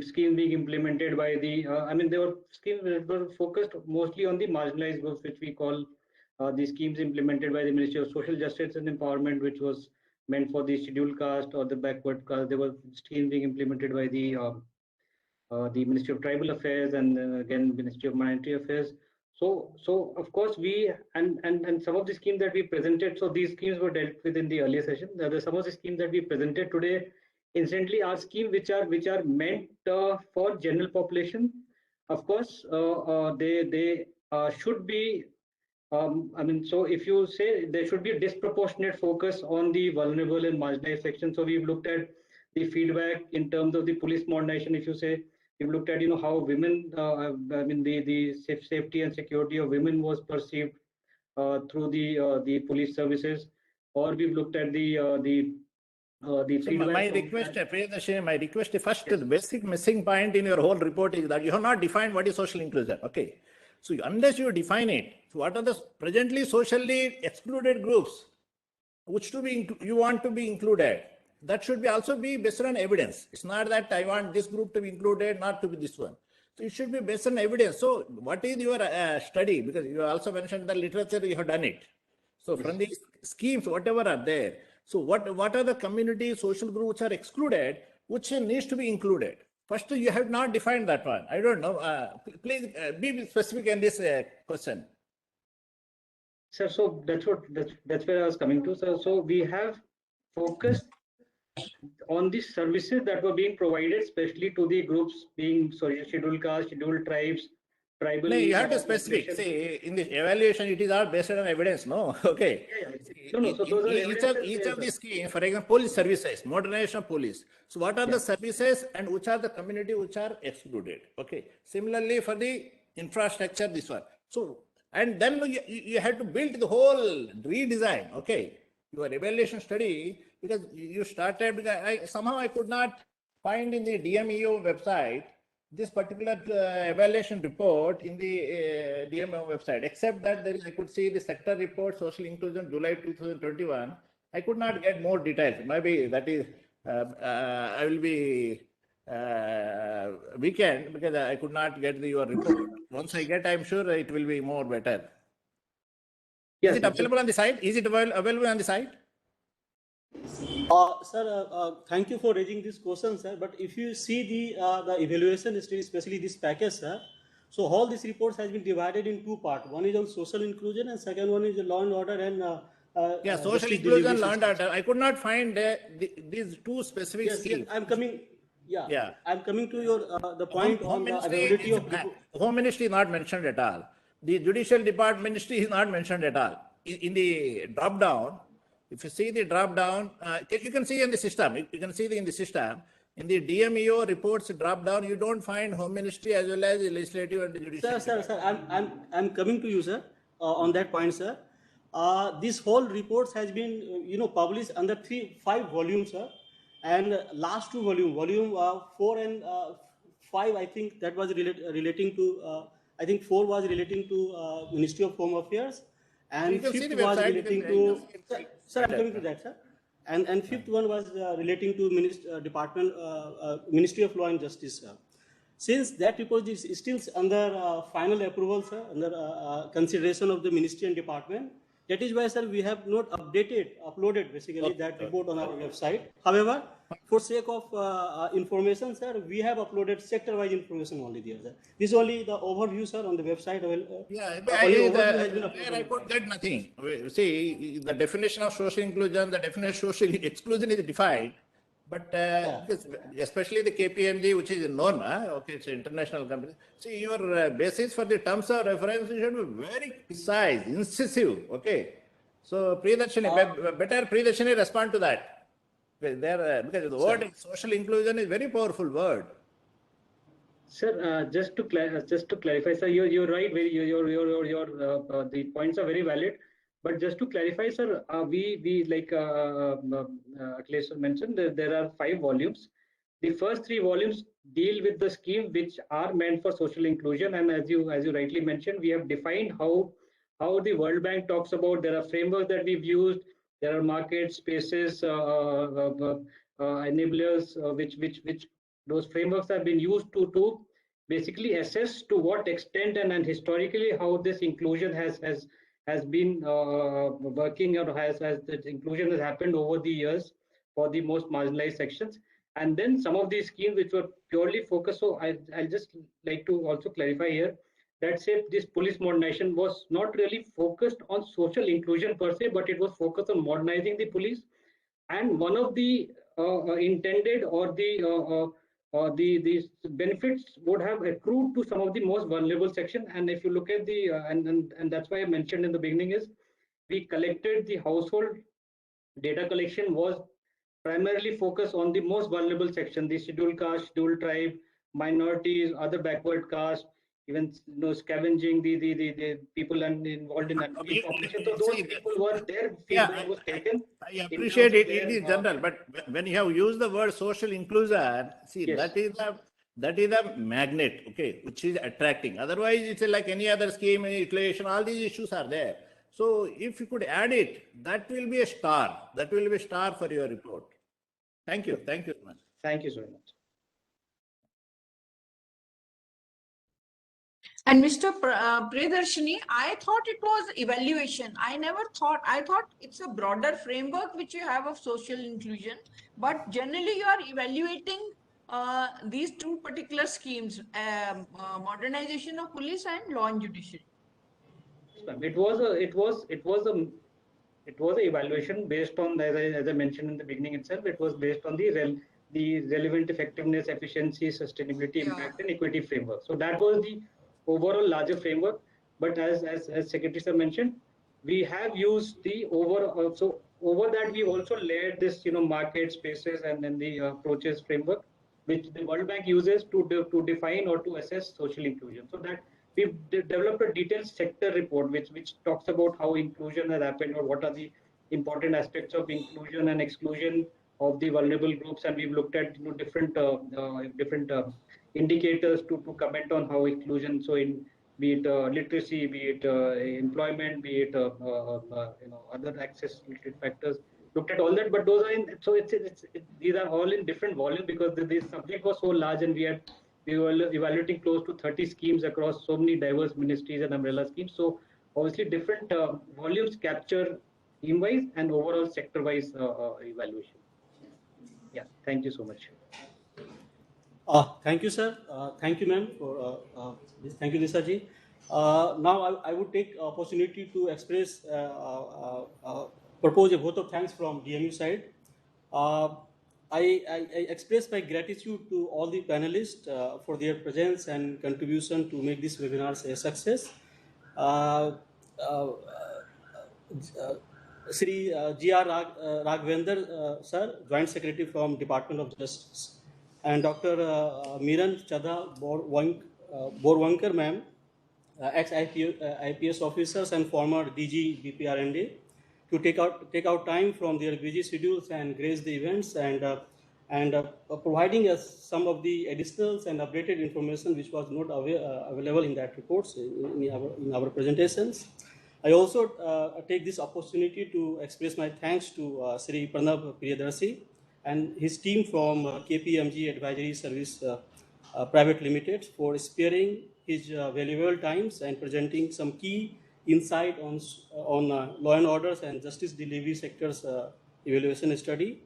schemes being implemented by the, there were schemes that were focused mostly on the marginalized groups, which we call the schemes implemented by the Ministry of Social Justice and Empowerment, which was meant for the scheduled caste or the backward caste. There were schemes being implemented by the Ministry of Tribal Affairs and again Ministry of Minority Affairs. So of course we and some of the schemes that we presented. So these schemes were dealt with in the earlier session. Some of the schemes that we presented today, incidentally, are schemes which are meant for general population. Of course, they should be. So if you say there should be a disproportionate focus on the vulnerable and marginalized sections. So we've looked at the feedback in terms of the police modernization. If you say we've looked at how women, the safety and security of women was perceived through the police services, or we've looked at the feedback. My request, first, the basic missing point in your whole report is that you have not defined what is social inclusion. Okay. So unless you define it, so what are the presently socially excluded groups which you want to be included? That should also be based on evidence. It's not that I want this group to be included, not to be this one. So it should be based on evidence. So what is your study? Because you also mentioned the literature, you have done it. So from these schemes, whatever are there, so what are the community social groups which are excluded, which needs to be included? First, you have not defined that one. I don't know. Please be specific in this question. Sir, so that's where I was coming to. So we have focused on the services that were being provided, especially to the groups being scheduled caste, scheduled tribes, tribal. No, you have to specific. See, in this evaluation, it is all based on evidence. No, okay. Yeah. No. So those are each of these schemes, for example, police services, modernization of police. So what are the services and which are the community which are excluded? Okay. Similarly, for the infrastructure, this one. So and then you have to build the whole redesign. Okay. Your evaluation study, because you started, because somehow I could not find in the DMEO website this particular evaluation report in the DMEO website, except that I could see the sector report, social inclusion, July 2021, I could not get more details. Maybe that is, I will be weekend because I could not get your report. Once I get, I'm sure it will be more better. Yes, Is it available on the site? Is it available on the site? Sir, thank you for raising this question, sir. But if you see the evaluation history, especially this package, sir, so all these reports has been divided in two parts. One is on social inclusion, and second one is law and order and Yeah, social justice inclusion, delivery law and systems. order. I could not find these two specific Yes, schemes. I'm coming. Yeah, Yeah. I'm coming to your the point on the availability of. Home Ministry is not mentioned at all. The Judicial Department Ministry is not mentioned at all. In the drop down, if you see the drop down, you can see in the system. You can see in the system. In the DMEO reports drop down, you don't find Home Ministry as well as the Legislative and the Judicial. Sir, I'm coming to you, sir, on that point, sir. This whole reports has been, published under 5 volumes, sir, and last 2 volume 4 and 5, I think that was relating to, I think 4 was relating to Ministry of Home Affairs, and 5th was relating to, sir, I'm coming to that, sir. And 5th one was relating to Ministry of Law and Justice, sir. Since that report is still under final approval, sir, under consideration of the ministry and department, that is why, sir, we have not uploaded basically that report on our website. However, for sake of information, sir, we have uploaded sector-wise information only there, sir. This is only the overview, sir, on the website. Yeah, I could get nothing. See, the definition of social inclusion, the definition of social exclusion is defined. But especially the KPMG, which is known, okay, it's an international company. See, your basis for the terms of reference should be very precise, incisive. Okay, so Priyadarshini, better Priyadarshini respond to that. Because the word social inclusion is very powerful word. Sir, just to clarify, sir, you're right. The points are very valid. But just to clarify, sir, we like Akhilesh mentioned, there are 5 volumes. The first 3 volumes deal with the scheme which are meant for social inclusion, and as you rightly mentioned, we have defined how the World Bank talks about. There are frameworks that we've used. There are market spaces, enablers, which those frameworks have been used to basically assess to what extent and historically how this inclusion has been working, or has the inclusion has happened over the years for the most marginalized sections. And then some of these schemes which were purely focused. So I'll just like to also clarify here that, say, this police modernization was not really focused on social inclusion per se, but it was focused on modernizing the police. And one of the intended or the benefits would have accrued to some of the most vulnerable section. And if you look at the and that's why I mentioned in the beginning is we collected the household data collection was primarily focused on the most vulnerable section, the scheduled caste, scheduled tribe, minorities, other backward caste, even scavenging the people involved in that population. So those people were their feedback was taken. I appreciate it. It is general, but when you have used the word social inclusion, see, yes, that is a magnet, okay, which is attracting. Otherwise, it's like any other scheme, utilization, all these issues are there. So if you could add it, that will be a star. That will be a star for your report. Thank you. Thank you so much. Thank you so much. And Mr. Priyadarshini, I thought it was evaluation. I thought it's a broader framework which you have of social inclusion, but generally you are evaluating these 2 particular schemes, modernization of police and law and judiciary. It was an evaluation based on, as I mentioned in the beginning itself, it was based on the relevant effectiveness, efficiency, sustainability, impact, and equity framework. So that was the overall larger framework. But as Secretary Sir mentioned, we have used the over that we also layered this market spaces and then the approaches framework which the World Bank uses to define or to assess social inclusion. So that we've developed a detailed sector report which talks about how inclusion has happened, or what are the important aspects of inclusion and exclusion of the vulnerable groups, and we've looked at different indicators to comment on how inclusion. So in be it literacy, be it employment, be it other access related factors, looked at all that, but those are these are all in different volume because this subject was so large, and we were evaluating close to 30 schemes across so many diverse ministries and umbrella schemes. So obviously different volumes capture scheme-wise and overall sector-wise evaluation. Yeah, thank you so much. Thank you, sir. Thank you, ma'am, for this. Thank you, Lisa ji. Now, I would take opportunity to express, propose a vote of thanks from DMU side. I express my gratitude to all the panelists for their presence and contribution to make this webinar a success. Shri G.R. Raghavender, sir, Joint Secretary from Department of Justice, and Dr. Meeran, Chadha, Borwankar, ma'am, ex-IPS officers and former DG BPRND, to take out time from their busy schedules and grace the events and providing us some of the additionals and updated information which was not available in that reports in our presentations. I also take this opportunity to express my thanks to Shri Pranav Priyadarshi and his team from KPMG Advisory Service Private Limited for sparing his valuable times and presenting some key insight on law and orders and justice delivery sectors evaluation study.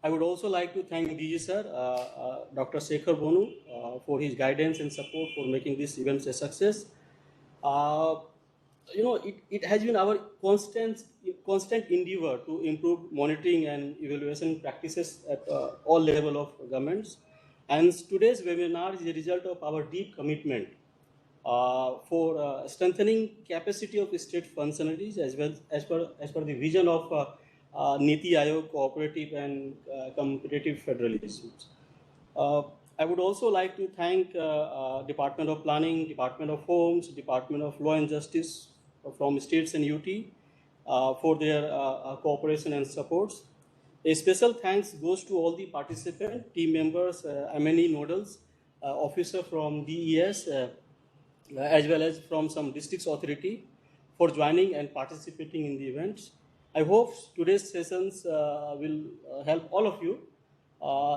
I would also like to thank DG sir, Dr. Shekhar Bono, for his guidance and support for making this event a success. It has been our constant endeavor to improve monitoring and evaluation practices at all levels of governments. And today's webinar is a result of our deep commitment for strengthening capacity of state functionaries as well as per the vision of Niti Aayog cooperative and competitive federalism. I would also like to thank Department of Planning, Department of Homes, Department of Law and Justice from states and UT for their cooperation and supports. A special thanks goes to all the participant team members, M&E nodals, officer from DES, as well as from some districts authority for joining and participating in the events. I hope today's sessions will help all of you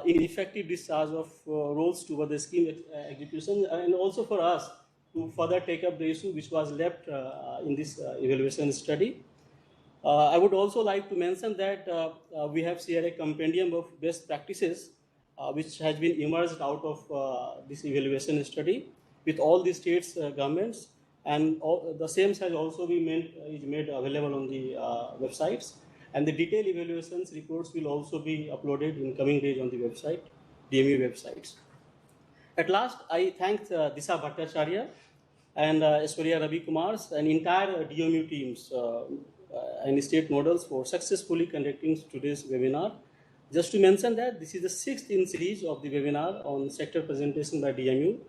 in effective discharge of roles toward the scheme execution, and also for us to further take up the issue which was left in this evaluation study. I would also like to mention that we have shared a compendium of best practices which has been emerged out of this evaluation study with all the states governments, and the same has also been made available on the websites, and the detailed evaluations reports will also be uploaded in coming days on the website, DMEO websites. At last, I thank Disha Bhattacharya and Aishwarya Ravi Kumars and entire DMEO teams and state models for successfully conducting today's webinar. Just to mention that this is the 6th in series of the webinar on sector presentation by DMEO.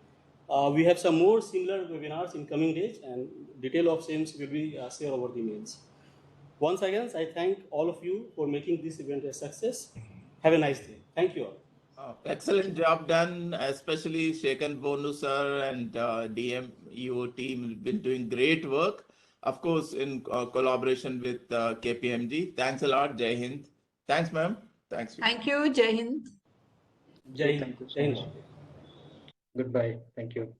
We have some more similar webinars in coming days, and detail of same will be shared over the mails. Once again, I thank all of you for making this event a success. Have a nice day. Thank you all. Excellent job done, especially Shekhar Bono sir and DMEO team have been doing great work. Of course, in collaboration with KPMG. Thanks a lot. Jai Hind. Thanks, ma'am. Thanks. Thank you. Jai Hind. Jai Hind. Thank you so much. Goodbye. Thank you.